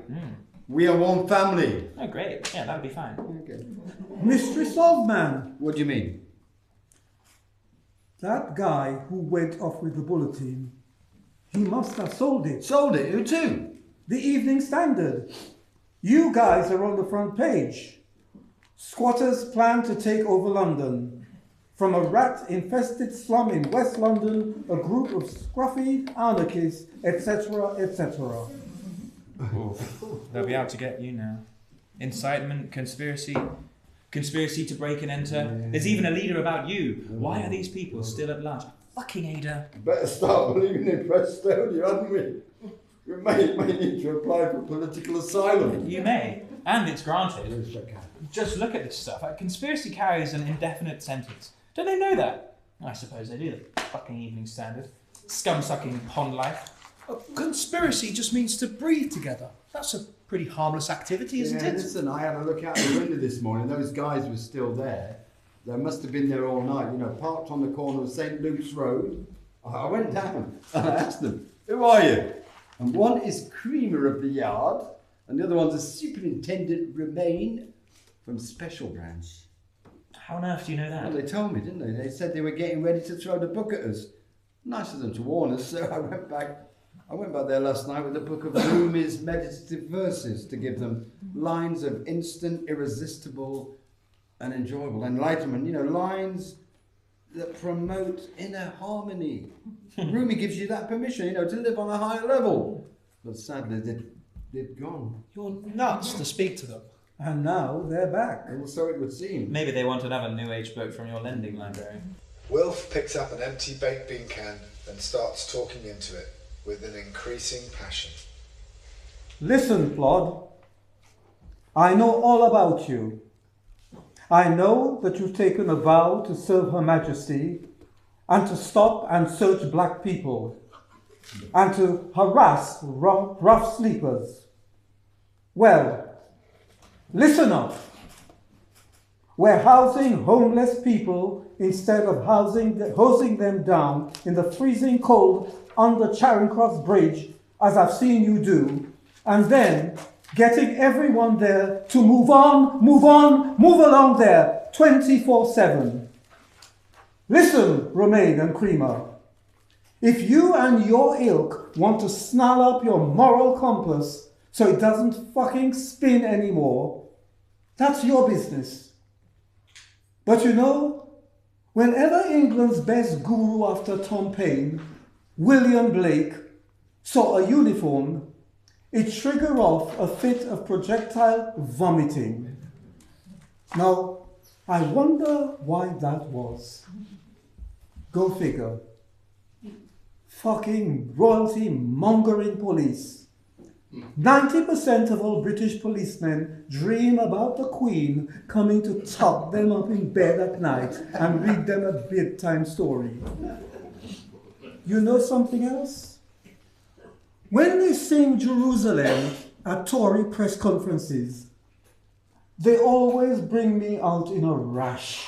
We are one family. Oh, great. Yeah, that would be fine. Okay. Mystery Solved Man. What do you mean? That guy who went off with the bulletin, he must have sold it. Sold it? Who to? The Evening Standard. You guys are on the front page. Squatters plan to take over London. From a rat-infested slum in West London, a group of scruffy anarchists, etc., etc. They'll be out to get you now. Incitement, conspiracy to break and enter. Yeah. There's even a leader about you. Why are these people still at large? Fucking Ada. Better start believing in Frestonia, hadn't we? We may need to apply for political asylum. You may, and it's granted. Yes, I can. Just look at this stuff. A conspiracy carries an indefinite sentence. Don't they know that? I suppose they do. The fucking Evening Standard. Scum-sucking pond life. A conspiracy just means to breathe together. That's a pretty harmless activity, isn't it? Listen, I had a look out the window this morning. Those guys were still there. They must have been there all night, parked on the corner of St. Luke's Road. I went down and I asked them, who are you? And one is Creamer of the Yard, and the other one's a Superintendent Rayne from Special Branch. How on earth do you know that? Well, they told me, didn't they? They said they were getting ready to throw the book at us. Nice of them to warn us, so I went back there last night with a book of Rumi's meditative verses to give them lines of instant, irresistible and enjoyable enlightenment. You know, lines that promote inner harmony. Rumi gives you that permission, you know, to live on a higher level. But sadly, they'd gone. You're nuts to speak to them. And now they're back. And so it would seem. Maybe they want another New Age book from your lending library. Wilf picks up an empty baked bean can and starts talking into it with an increasing passion. Listen, Plod. I know all about you. I know that you've taken a vow to serve Her Majesty and to stop and search black people and to harass rough sleepers. Well, listen up. We're housing homeless people instead of hosing them down in the freezing cold under Charing Cross Bridge, as I've seen you do, and then getting everyone there to move along there 24/7. Listen, Romaine and Creamer. If you and your ilk want to snarl up your moral compass so it doesn't fucking spin anymore, that's your business. But you know, whenever England's best guru after Tom Paine, William Blake, saw a uniform, it triggered off a fit of projectile vomiting. Now, I wonder why that was. Go figure. Fucking royalty mongering police. 90% of all British policemen dream about the Queen coming to tuck them up in bed at night and read them a bedtime story. You know something else? When they sing Jerusalem at Tory press conferences, they always bring me out in a rash.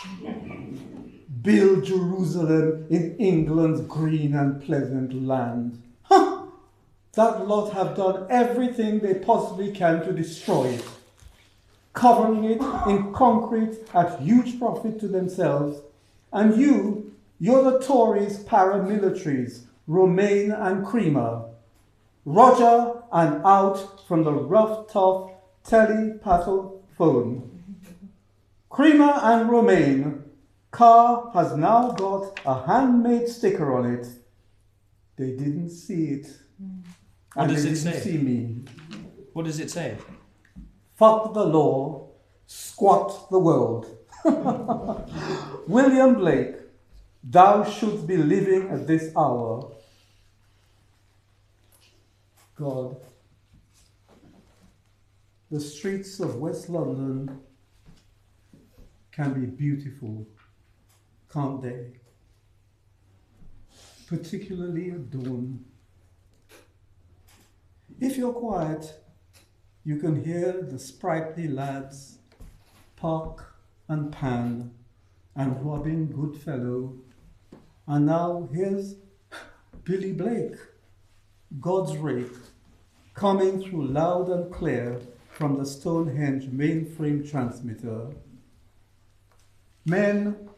Build Jerusalem in England's green and pleasant land. Huh! That lot have done everything they possibly can to destroy it, covering it in concrete at huge profit to themselves. And you're the Tories' paramilitaries, Romaine and Creamer. Roger and out from the Ruff Tuff telepathophone. Creamer and Romaine, car has now got a handmade sticker on it. They didn't see it. What And does they it didn't say? see me. What does it say? Fuck the law, squat the world. William Blake, thou shouldst be living at this hour. God, the streets of West London can be beautiful, can't they? Particularly at dawn. If you're quiet, you can hear the sprightly lads, Park and Pan and Robin Goodfellow. And now here's Billy Blake, God's Rape, coming through loud and clear from the Stonehenge mainframe transmitter. Men,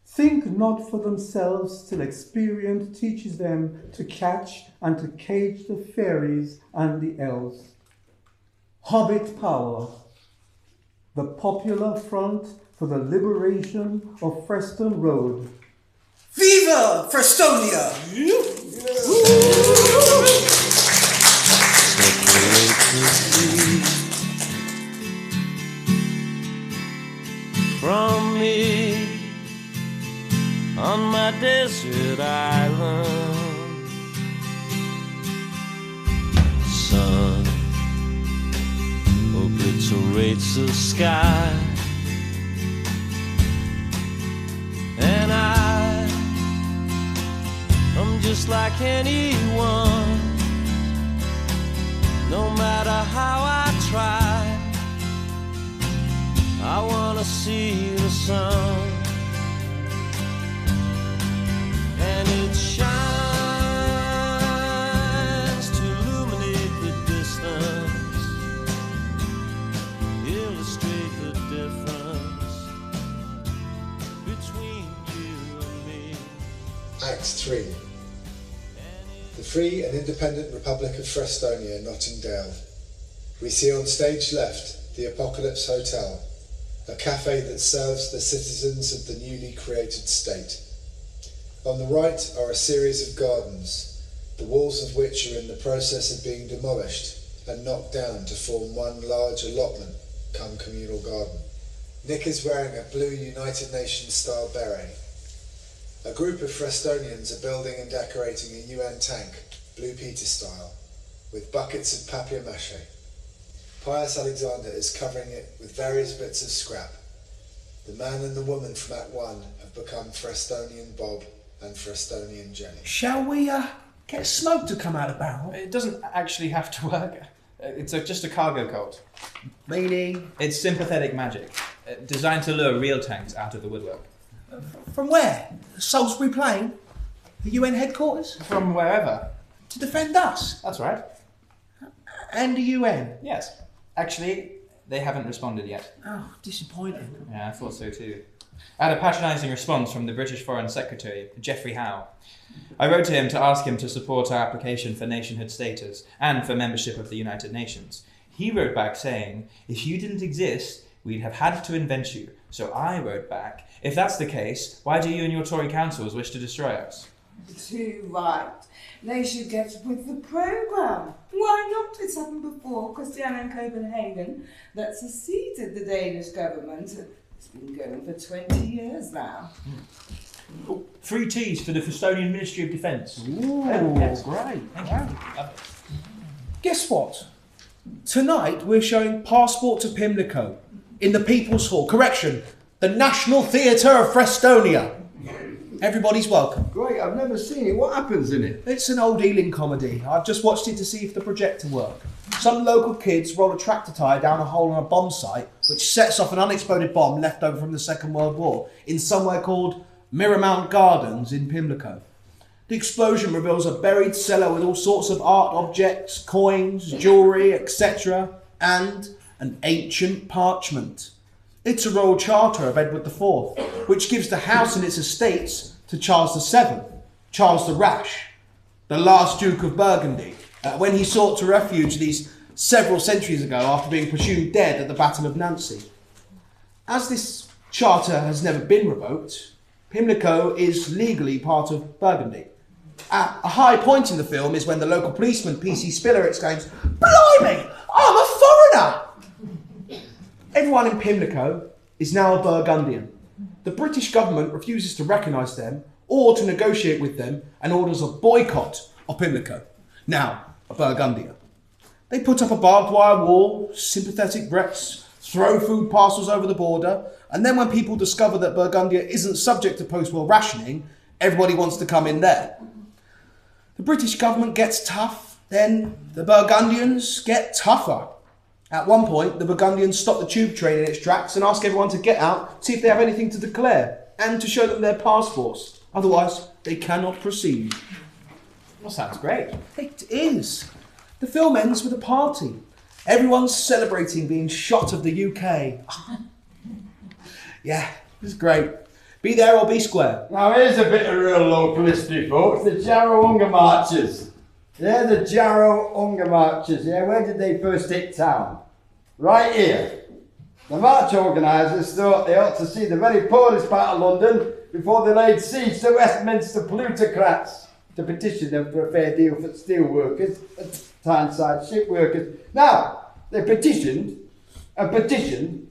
think not for themselves till experience teaches them to catch and to cage the fairies and the elves. Hobbit power, the popular front for the liberation of Freston Road. Viva Frestonia! From me on my desert island, sun obliterates the sky, and I'm just like anyone, no matter how I try. I wanna see the sun, and it shines to illuminate the distance, illustrate the difference between you and me. Act 3. free and independent Republic of Frestonia, Notting Dale. We see on stage left the Apocalypse Hotel, a cafe that serves the citizens of the newly created state. On the right are a series of gardens, the walls of which are in the process of being demolished and knocked down to form one large allotment, come communal garden. Nick is wearing a blue United Nations style beret. A group of Frestonians are building and decorating a UN tank, Blue Peter style, with buckets of papier-mâché. Pius Alexander is covering it with various bits of scrap. The man and the woman from Act 1 have become Frestonian Bob and Frestonian Jenny. Shall we get smoke to come out of the barrel? It doesn't actually have to work. It's just a cargo cult. Meaning? It's sympathetic magic, designed to lure real tanks out of the woodwork. From where? Salisbury Plain? The UN headquarters? From wherever. To defend us? That's right. And the UN? Yes. Actually, they haven't responded yet. Oh, disappointing. Yeah, I thought so too. I had a patronising response from the British Foreign Secretary, Geoffrey Howe. I wrote to him to ask him to support our application for nationhood status and for membership of the United Nations. He wrote back saying, if you didn't exist, we'd have had to invent you. So I wrote back, if that's the case, why do you and your Tory councils wish to destroy us? Too right. They should get with the programme. Why not? It's happened before. Christiana in Copenhagen that seceded the Danish government. It's been going for 20 years now. Oh, 3 T's for the Frestonian Ministry of Defence. Ooh, yes. great. Thank you. Guess what? Tonight we're showing Passport to Pimlico in the People's Hall. Correction, the National Theatre of Frestonia. Everybody's welcome. Great, I've never seen it. What happens in it? It's an old Ealing comedy. I've just watched it to see if the projector worked. Some local kids roll a tractor tyre down a hole on a bomb site, which sets off an unexploded bomb left over from the Second World War in somewhere called Mirrormount Gardens in Pimlico. The explosion reveals a buried cellar with all sorts of art objects, coins, jewellery, etc., and an ancient parchment. It's a royal charter of Edward IV, which gives the house and its estates to Charles VII, Charles the Rash, the last Duke of Burgundy, when he sought to refuge these several centuries ago after being presumed dead at the Battle of Nancy. As this charter has never been revoked, Pimlico is legally part of Burgundy. A high point in the film is when the local policeman, PC Spiller, exclaims, "Blimey, I'm a foreigner!" Everyone in Pimlico is now a Burgundian. The British government refuses to recognise them or to negotiate with them and orders a boycott of Pimlico, now a Burgundia. They put up a barbed wire wall, sympathetic reps, throw food parcels over the border, and then when people discover that Burgundia isn't subject to post-war rationing, everybody wants to come in there. The British government gets tough, then the Burgundians get tougher. At one point, the Burgundians stop the tube train in its tracks and ask everyone to get out, see if they have anything to declare, and to show them their passports. Otherwise, they cannot proceed. Well, sounds great. It is. The film ends with a party. Everyone's celebrating being shot of the UK. Yeah, it's great. Be there or be square. Now here's a bit of real local history, folks. The Jarrow Hunger Marches. Yeah, the Jarrow Hunger Marches. Yeah, where did they first hit town? Right here. The march organisers thought they ought to see the very poorest part of London before they laid siege to Westminster plutocrats to petition them for a fair deal for steel workers and Tyneside ship workers. Now, they petitioned and petitioned,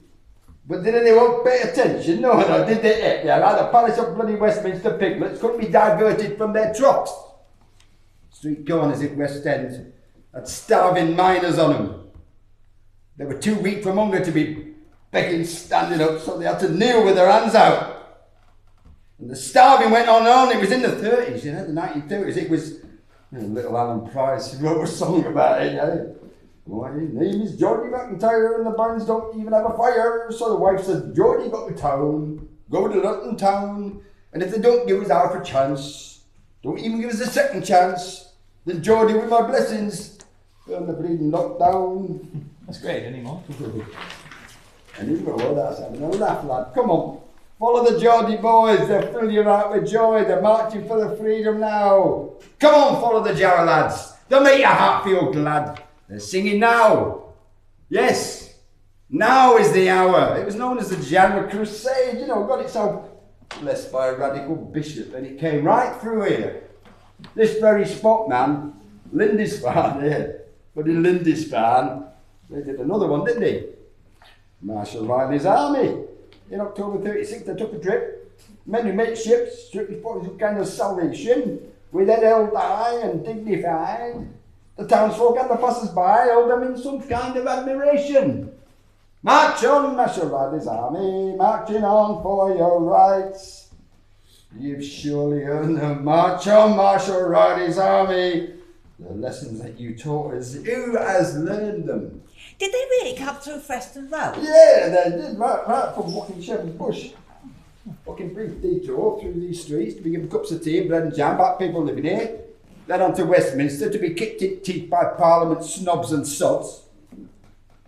but did anyone pay attention? No, did they? Yeah, like the parish of bloody Westminster piglets couldn't be diverted from their troughs. Street corners in West End had starving miners on them. They were too weak from hunger to be begging standing up, so they had to kneel with their hands out. And the starving went on and on. It was in the 30s, you know, the 1930s. It was, little Alan Price wrote a song about it, you know. Why, his name is Geordie McIntyre and the bands don't even have a fire. So the wife said, Geordie, go to town, go to Luton town, and if they don't give us half a chance, don't even give us a second chance, then Geordie with my blessings, on the bleeding lockdown. That's great, any more? Anymore, that's having a laugh, lad. Come on. Follow the Geordie boys, they'll fill you out with joy. They're marching for the freedom now. Come on, follow the Jarrah lads. They'll make your heart feel glad. They're singing now. Yes, now is the hour. It was known as the Jarrah Crusade, you know, got itself blessed by a radical bishop, and it came right through here. This very spot, man, Lindisfarne here. But in Lindisfarne, they did another one, didn't they? Marshal Riley's army. In October 36, they took a trip. Many makeships, strictly for some kind of salvation, with their held high and dignified. The townsfolk and the passers-by held them in some kind of admiration. March on, Marshal Riley's army, marching on for your rights. You've surely earned them. March on, Marshal Riley's army. The lessons that you taught us, who has learned them? Did they really come through Preston Road? Yeah, they did, right from fucking Shepherd's Bush. Fucking brief detour through these streets to be given cups of tea and bread and jam by people living here. Then on to Westminster to be kicked in teeth by Parliament snobs and sods.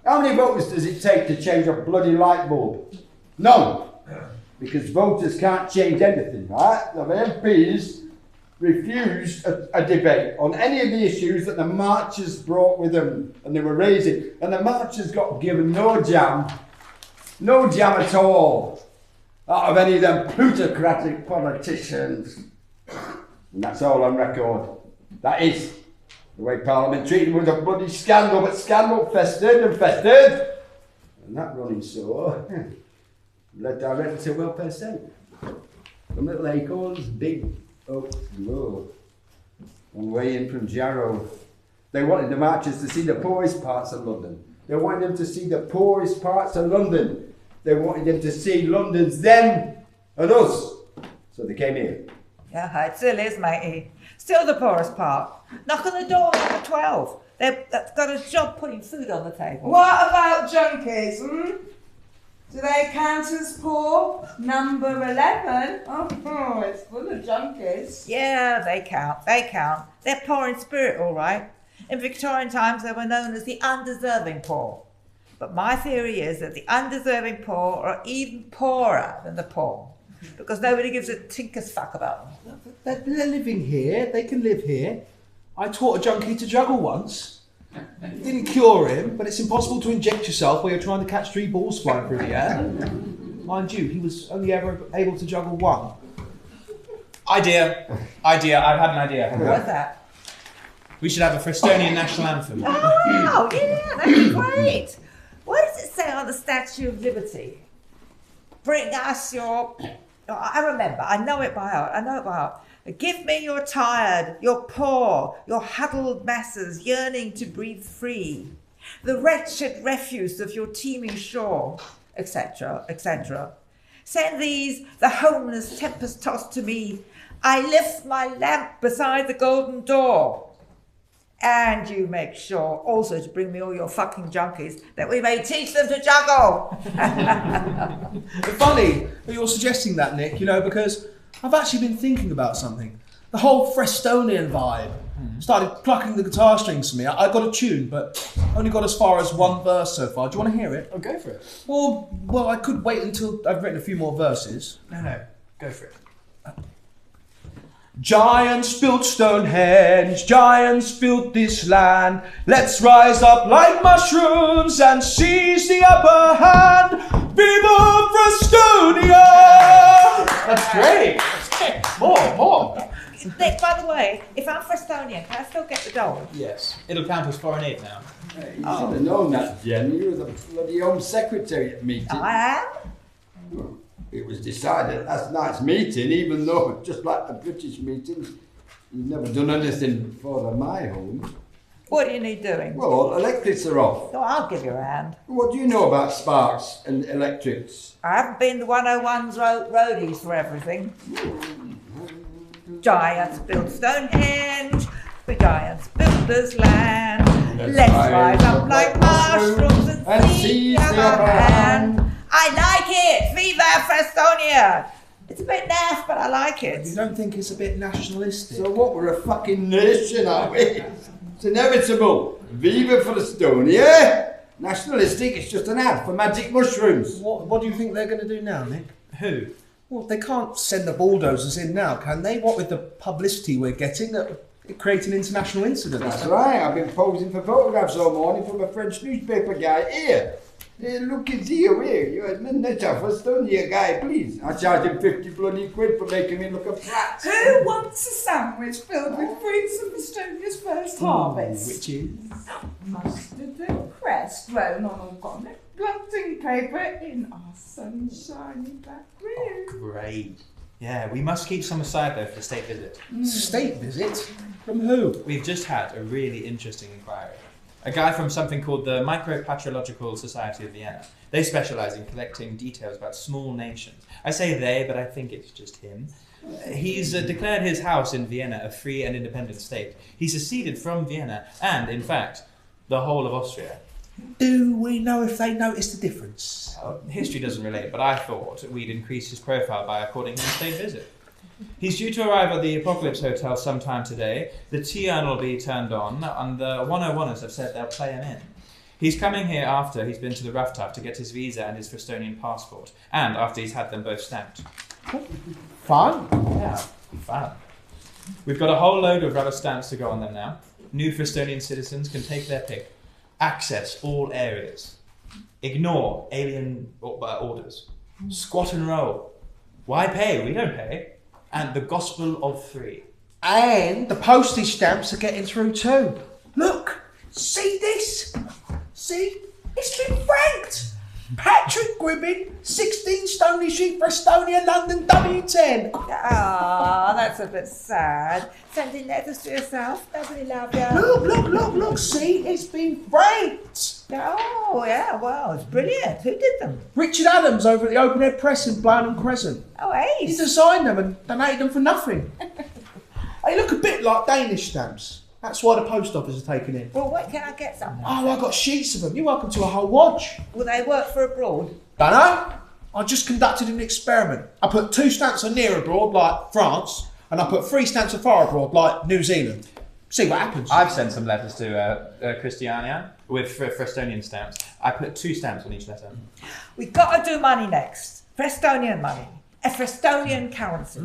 How many voters does it take to change a bloody light bulb? None. Because voters can't change anything, right? The MPs refused a debate on any of the issues that the marchers brought with them, and they were raising. And the marchers got given no jam at all, out of any of them plutocratic politicians. And that's all on record. That is the way Parliament treated them was a bloody scandal, but scandal festered and festered. And that running sore led directly to welfare state. From little acorns, big oaks low. On the way in from Jarrow, they wanted the marchers to see the poorest parts of London. They wanted them to see the poorest parts of London. They wanted them to see London's them and us. So they came here. Yeah, it still is, matey. Still the poorest part. Knock on the door, number 12. They've got a job putting food on the table. What about junkies, Do they count as poor? Number 11? Oh, it's full of junkies. Yeah, they count. They're poor in spirit, all right. In Victorian times, they were known as the undeserving poor. But my theory is that the undeserving poor are even poorer than the poor, because nobody gives a tinker's fuck about them. They're living here. They can live here. I taught a junkie to juggle once. It didn't cure him, but it's impossible to inject yourself while you're trying to catch 3 balls flying through the air. Mind you, he was only ever able to juggle 1. Idea. I've had an idea. What's that? We should have a Frestonian national anthem. Oh, yeah, that'd be great. What does it say on the Statue of Liberty? Bring us your... I remember, I know it by heart. Give me your tired, your poor, your huddled masses yearning to breathe free, the wretched refuse of your teeming shore, etc., etc. Send these, the homeless tempest-tossed to me. I lift my lamp beside the golden door. And you make sure also to bring me all your fucking junkies, that we may teach them to juggle. Funny that you're suggesting that, Nick, because I've actually been thinking about something. The whole Frestonian vibe started plucking the guitar strings for me. I got a tune, but only got as far as 1 verse so far. Do you want to hear it? Oh, go for it. Well, I could wait until I've written a few more verses. No, go for it. Giants built Stonehenge, giants built this land. Let's rise up like mushrooms and seize the upper hand. Viva Frestonia! That's great. More. Nick, by the way, if I'm Frestonian, can I still get the doll? Yes. It'll count as foreign aid now. Hey, you should have known that, Jen. You were the bloody Home Secretary at meeting. I am? It was decided at last night's meeting, even though, just like the British meetings, you've never done anything for my home. What do you need doing? Well, electrics are off. No, I'll give you a hand. What do you know about sparks and electrics? I haven't been to 101's roadies for everything. Giants built Stonehenge, the giants built this land. Let's rise up like mushrooms and seize the upper hand. I like it! Viva Frestonia! It's a bit naff, but I like it. You don't think it's a bit nationalistic? So what, we're a fucking nation, are we? It's inevitable. Viva Frestonia! Nationalistic, it's just an ad for magic mushrooms. What do you think they're going to do now, Nick? Who? Well, they can't send the bulldozers in now, can they? What with the publicity we're getting, that it creates an international incident. That's right, I've been posing for photographs all morning from a French newspaper guy. Here, look at here, you're a Frestonia guy, please. I charge him 50 bloody quid for making me look a brat. Who wants a sandwich filled with fruits of Estonia's first harvest? Which is? Mustard and cress grown on organic blotting paper in our sunshiny back room. Great. Yeah, we must keep some aside though for the state visit. State visit? From who? We've just had a really interesting inquiry. A guy from something called the Micropatrological Society of Vienna. They specialise in collecting details about small nations. I say they, but I think it's just him. He's declared his house in Vienna a free and independent state. He seceded from Vienna and, in fact, the whole of Austria. Do we know if they noticed the difference? History doesn't relate, but I thought we'd increase his profile by according him a state visit. He's due to arrive at the Apocalypse Hotel sometime today. The tea urn will be turned on, and the 101ers have said they'll play him in. He's coming here after he's been to the Ruff Tuff to get his visa and his Frestonian passport, and after he's had them both stamped. Fun. Yeah, fun. We've got a whole load of rubber stamps to go on them now. New Frestonian citizens can take their pick. Access all areas. Ignore alien orders. Squat and roll. Why pay? We don't pay. And the Gospel of Three. And the postage stamps are getting through too. Look, see this? See? It's been franked. Patrick Gribbin, 16 Stony Street, Frestonia, London, W10. Ah, that's a bit sad. Sending letters to yourself. Nobody loved you. Look, see? It's been franked. Oh, yeah, well, it's brilliant. Who did them? Richard Adams over at the Open Air Press in Blenheim Crescent. Oh, He ace. designed them and donated them for nothing. They look a bit like Danish stamps. That's why the post office is taking in. Well, what can I get something? Oh, I got sheets of them. You're welcome to a whole watch. Will they work for abroad? Dunno. I just conducted an experiment. I put 2 stamps of near abroad, like France, and I put 3 stamps of far abroad, like New Zealand. See what happens. I've sent some letters to Christiania with Frestonian stamps. I put 2 stamps on each letter. We've got to do money next. Frestonian money. A Frestonian currency.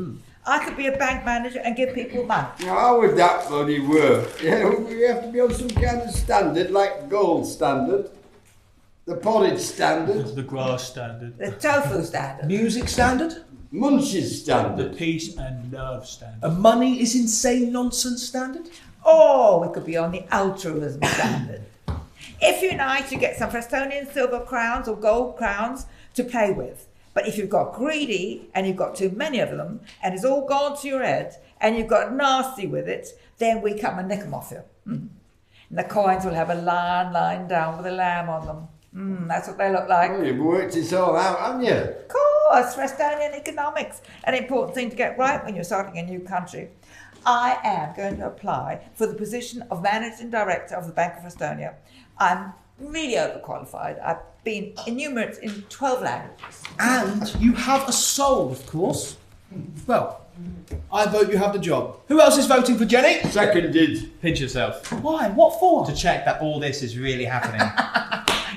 I could be a bank manager and give people money. How would that bloody work? Yeah, we have to be on some kind of standard, like gold standard, the porridge standard, The grass standard. The tofu standard. Music standard? munches The standard. peace and love standard. A money is insane nonsense standard? Or we could be on the altruism standard. If you and I to get some Frestonian silver crowns or gold crowns to play with. But if you've got greedy and you've got too many of them and it's all gone to your head and you've got nasty with it, then we come and nick them off you. And the coins will have a lion lying down with a lamb on them. That's what they look like. Well, you've worked this all out, haven't you? Of course, Frestonian economics. An important thing to get right when you're starting a new country. I am going to apply for the position of Managing Director of the Bank of Frestonia. I'm really overqualified. I've been enumerate in 12 languages. And you have a soul, of course. Well, I vote you have the job. Who else is voting for Jenny? Seconded. Pinch yourself. Why? What for? To check that all this is really happening.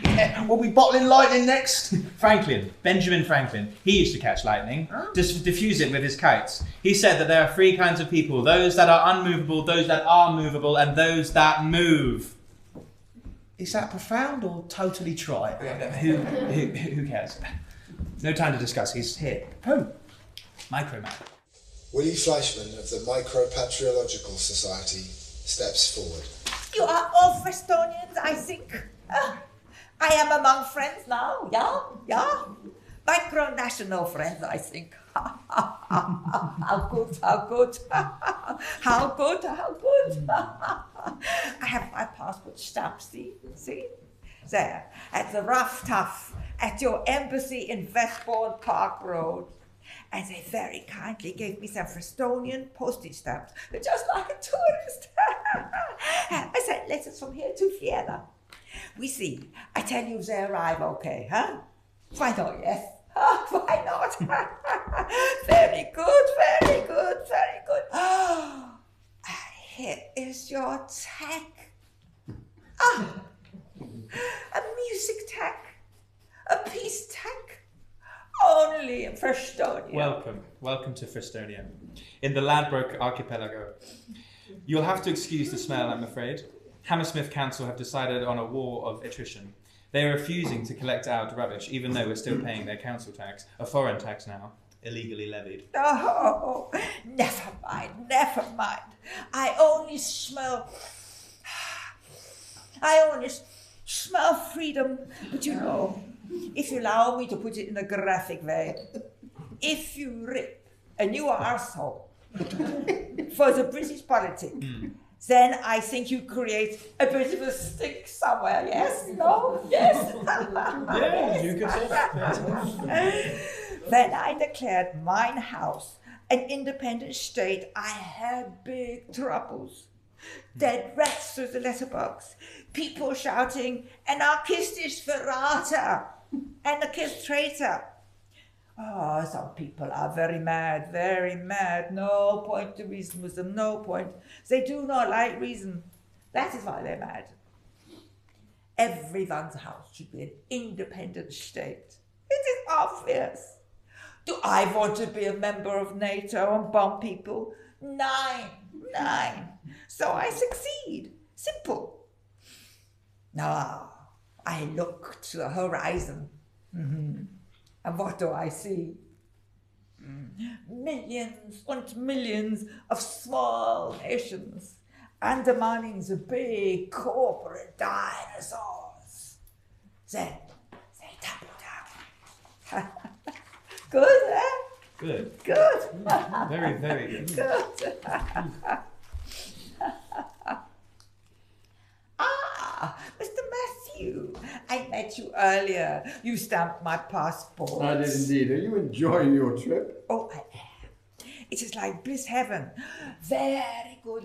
Yeah, we'll be bottling lightning next. Benjamin Franklin, he used to catch lightning, just diffuse it with his kites. He said that there are 3 kinds of people: those that are unmovable, those that are movable, and those that move. Is that profound or totally trite? Who cares? No time to discuss. He's here. Who? Microman. Willi Fleischmann of the Micropatrological Society steps forward. You are all Frestonians, I think. I am among friends now, yeah? Micro-national friends, I think. How good. How good. I have my passport stamp, see? There, at the Ruff Tuff, at your embassy in Westbourne Park Road. And they very kindly gave me some Frestonian postage stamps, just like a tourist. I sent letters from here to Vienna. We see. I tell you, they arrive okay, huh? Why not, yes? Why not? Very good. Here is your tack. A music tack. A peace tack. Only only in Frestonia. Welcome to Frestonia, in the Ladbroke archipelago. You'll have to excuse the smell, I'm afraid. Hammersmith Council have decided on a war of attrition. They are refusing to collect our rubbish, even though we're still paying their council tax, a foreign tax now, illegally levied. Oh, never mind. I only smell freedom. But you know, if you allow me to put it in a graphic way, if you rip a new arsehole for the British politics, then I think you create a bit of a stink somewhere. Yes? No? Yes? Yeah, you can say that. When I declared mine house an independent state, I had big troubles. Dead rats through the letterbox, people shouting, anarchistisch Verrater, anarchist traitor. Oh, some people are very mad. No point to reason with them, no point. They do not like reason. That is why they're mad. Everyone's house should be an independent state. It is obvious. Do I want to be a member of NATO and bomb people? Nine. So I succeed. Simple. Now, I look to the horizon. And what do I see? Millions and millions of small nations undermining the big corporate dinosaurs. Then they topple down. Good, eh? Good. Very, very good. Good. Mr. Matthew, I met you earlier. You stamped my passport. I did indeed. Are you enjoying your trip? Oh, I am. It is like bliss heaven. Very good.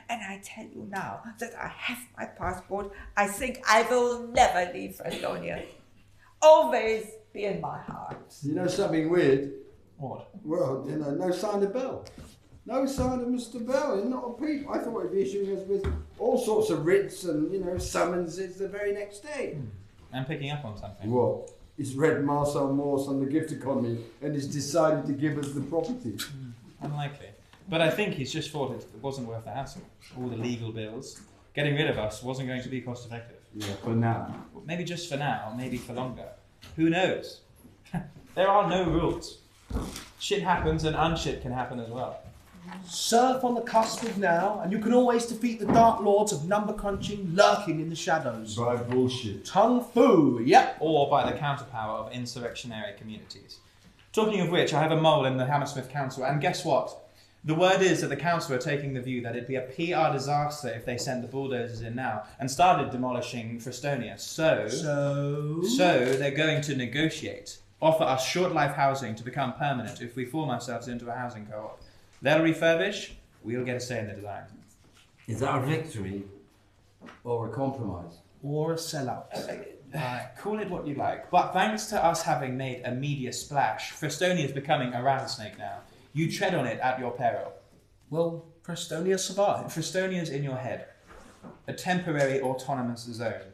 And I tell you now that I have my passport, I think I will never leave Frestonia. Always be in my heart. You know something weird? What? Well, you know, no sign of Bell. No sign of Mr. Bell, not a peep. I thought he'd be issuing us with all sorts of writs and, summonses the very next day. I'm picking up on something. What? He's read Marcel Morse on the gift economy and he's decided to give us the property. Unlikely. But I think he's just thought it wasn't worth the hassle. All the legal bills. Getting rid of us wasn't going to be cost effective. Yeah, for now. Maybe just for now, maybe for longer. Who knows? There are no rules. Shit happens and unshit can happen as well. Surf on the cusp of now, and you can always defeat the dark lords of number crunching lurking in the shadows. By bullshit. Tung fu, yep. Or by the counterpower of insurrectionary communities. Talking of which, I have a mole in the Hammersmith Council, and guess what? The word is that the council are taking the view that it'd be a PR disaster if they sent the bulldozers in now and started demolishing Frestonia. So they're going to negotiate, offer us short-life housing to become permanent if we form ourselves into a housing co-op. They'll refurbish, we'll get a say in the design. Is that a victory or a compromise? Or a sellout. Call it what you like. But thanks to us having made a media splash, Frestonia is becoming a rattlesnake now. You tread on it at your peril. Will Frestonia survive? Frestonia's in your head. A temporary autonomous zone.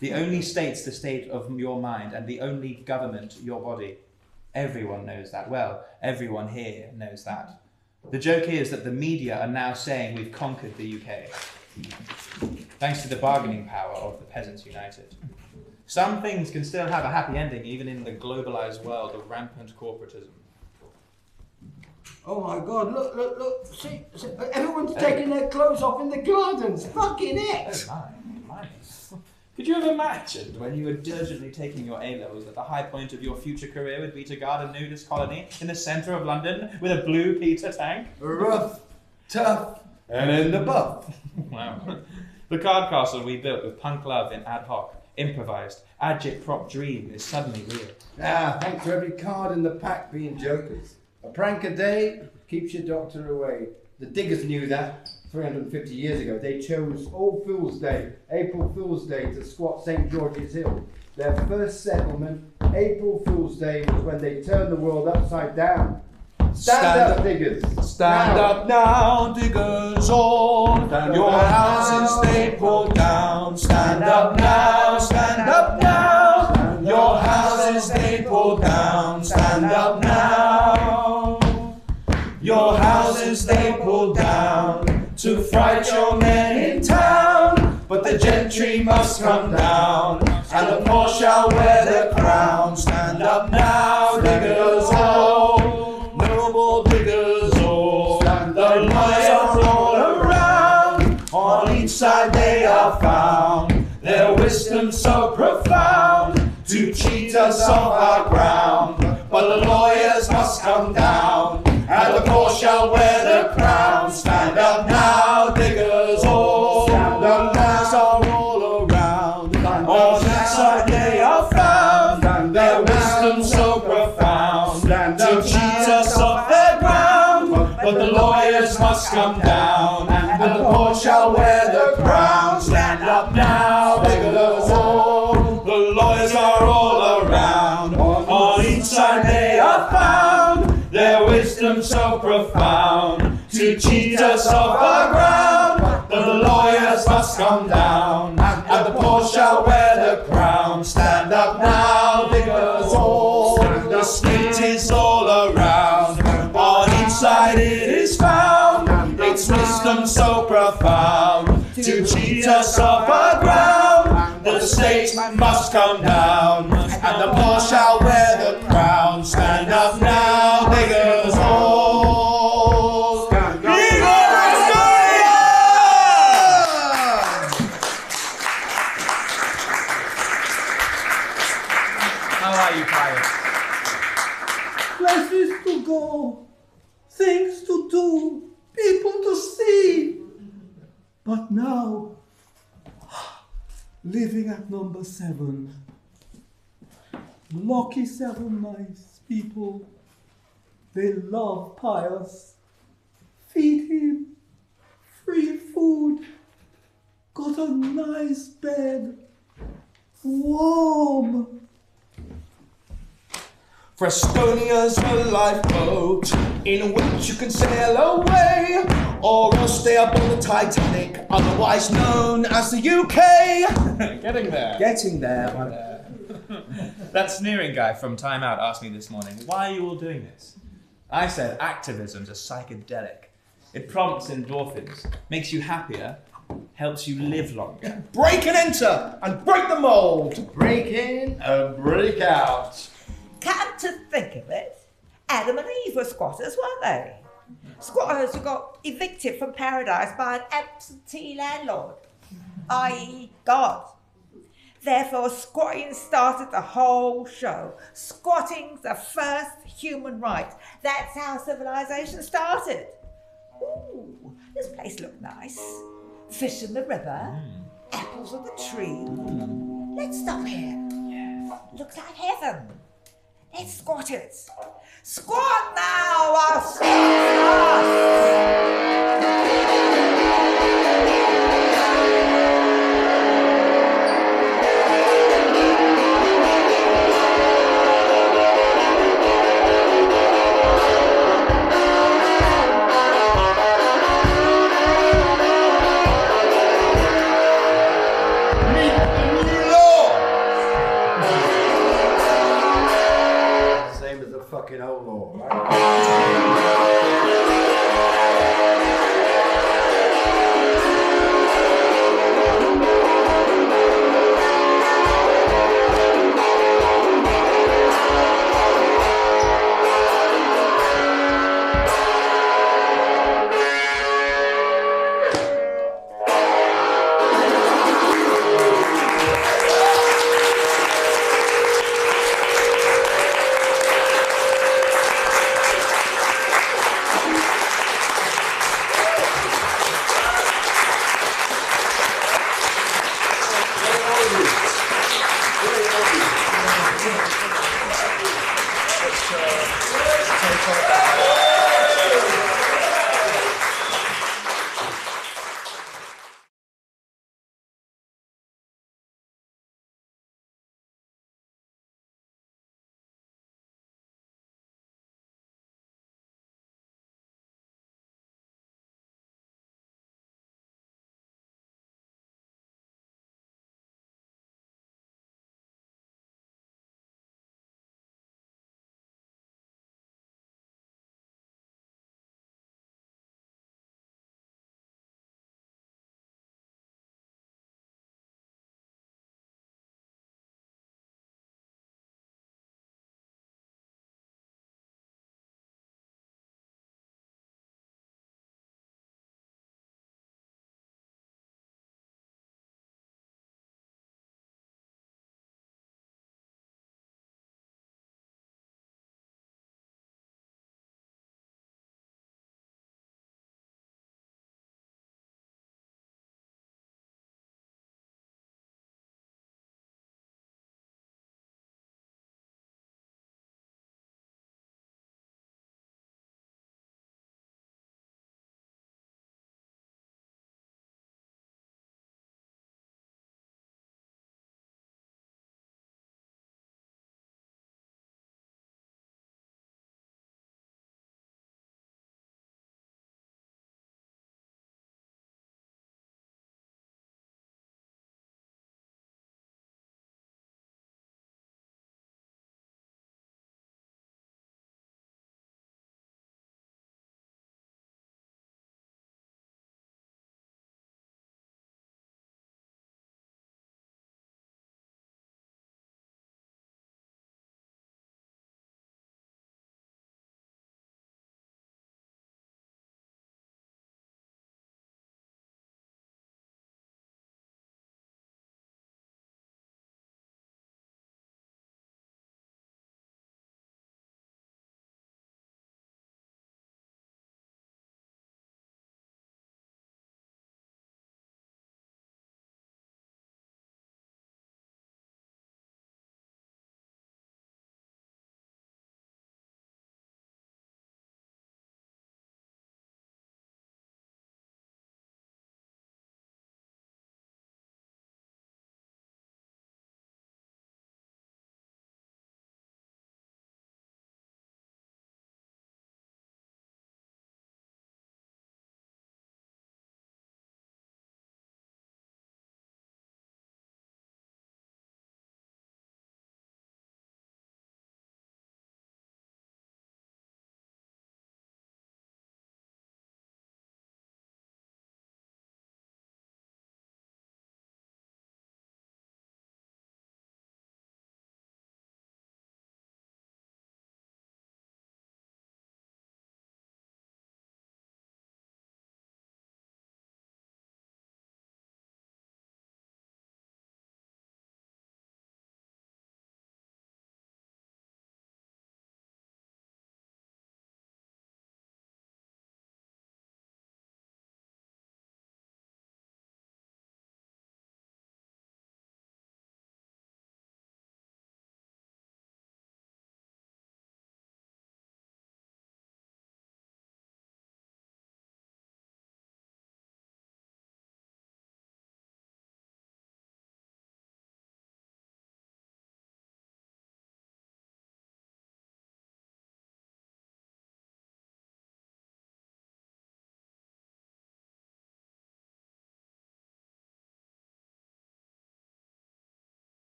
The only state's the state of your mind, and the only government your body. Everyone knows that. Well, everyone here knows that. The joke is that the media are now saying we've conquered the UK. Thanks to the bargaining power of the Peasants United. Some things can still have a happy ending even in the globalised world of rampant corporatism. Oh my God, look, see, everyone's taking their clothes off in the gardens. Fucking it! Oh my. Could you have imagined when you were diligently taking your A-levels that the high point of your future career would be to guard a nudist colony in the centre of London with a blue Peter tank? Ruff, tough, and in the buff. Wow. The card castle we built with punk love in ad hoc, improvised, agit-prop dream is suddenly real. Thanks to every card in the pack being jokers. A prank a day keeps your doctor away. The diggers knew that 350 years ago. They chose All Fool's Day, April Fool's Day, to squat St. George's Hill. Their first settlement, April Fool's Day, was when they turned the world upside down. Stand up, diggers. Stand up now, diggers all. Your houses they pulled down. Stand up now, stand up now. Your houses houses they pull down, stand up now. Your houses they pull down to fright your men in town. But the gentry must come down, and the poor shall wear the crown. Stand up now, diggers all, noble diggers all. The lawyers are all around, on each side they are found. Their wisdom so profound, to cheat us off our ground. But the lawyers must come down, and the poor shall wear the crown. Stand up now, diggers all. Stand up, lawyers are all around. On each side they are found. Their wisdom so profound, to cheat us off their ground. But the lawyers must come down, and the poor shall wear the crown. Stand up now, diggers all. The lawyers are all around. On each side they are found. Their wisdom so profound, to cheat us off our ground. But the lawyers must come down, and the poor shall wear the crown. Stand up now, diggers all. The state is all around. On each side it is found. Its wisdom so profound, to cheat us off our ground. But the state must come down, and the poor shall wear the crown. Stand up now, diggers all. How are you, Pius? Places to go, things to do, people to see. But now, living at number 7. Lucky 7 nice people. They love Pius. Feed him. Free food. Got a nice bed. Warm. Frestonia's a lifeboat in which you can sail away, or else stay up on the Titanic, otherwise known as the UK. Getting there. Getting there. That sneering guy from Time Out asked me this morning, why are you all doing this? I said activism's a psychedelic. It prompts endorphins, makes you happier, helps you live longer. Break and enter and break the mould. Break in and break out. Come to think of it, Adam and Eve were squatters, weren't they? Squatters who got evicted from paradise by an absentee landlord, i.e. God. Therefore, squatting started the whole show. Squatting's the first human right. That's how civilization started. Ooh, this place looked nice. Fish in the river, apples on the tree. Let's stop here. Looks like heaven. Let's squat it. Squat now while squatting Same as the fucking old law, right?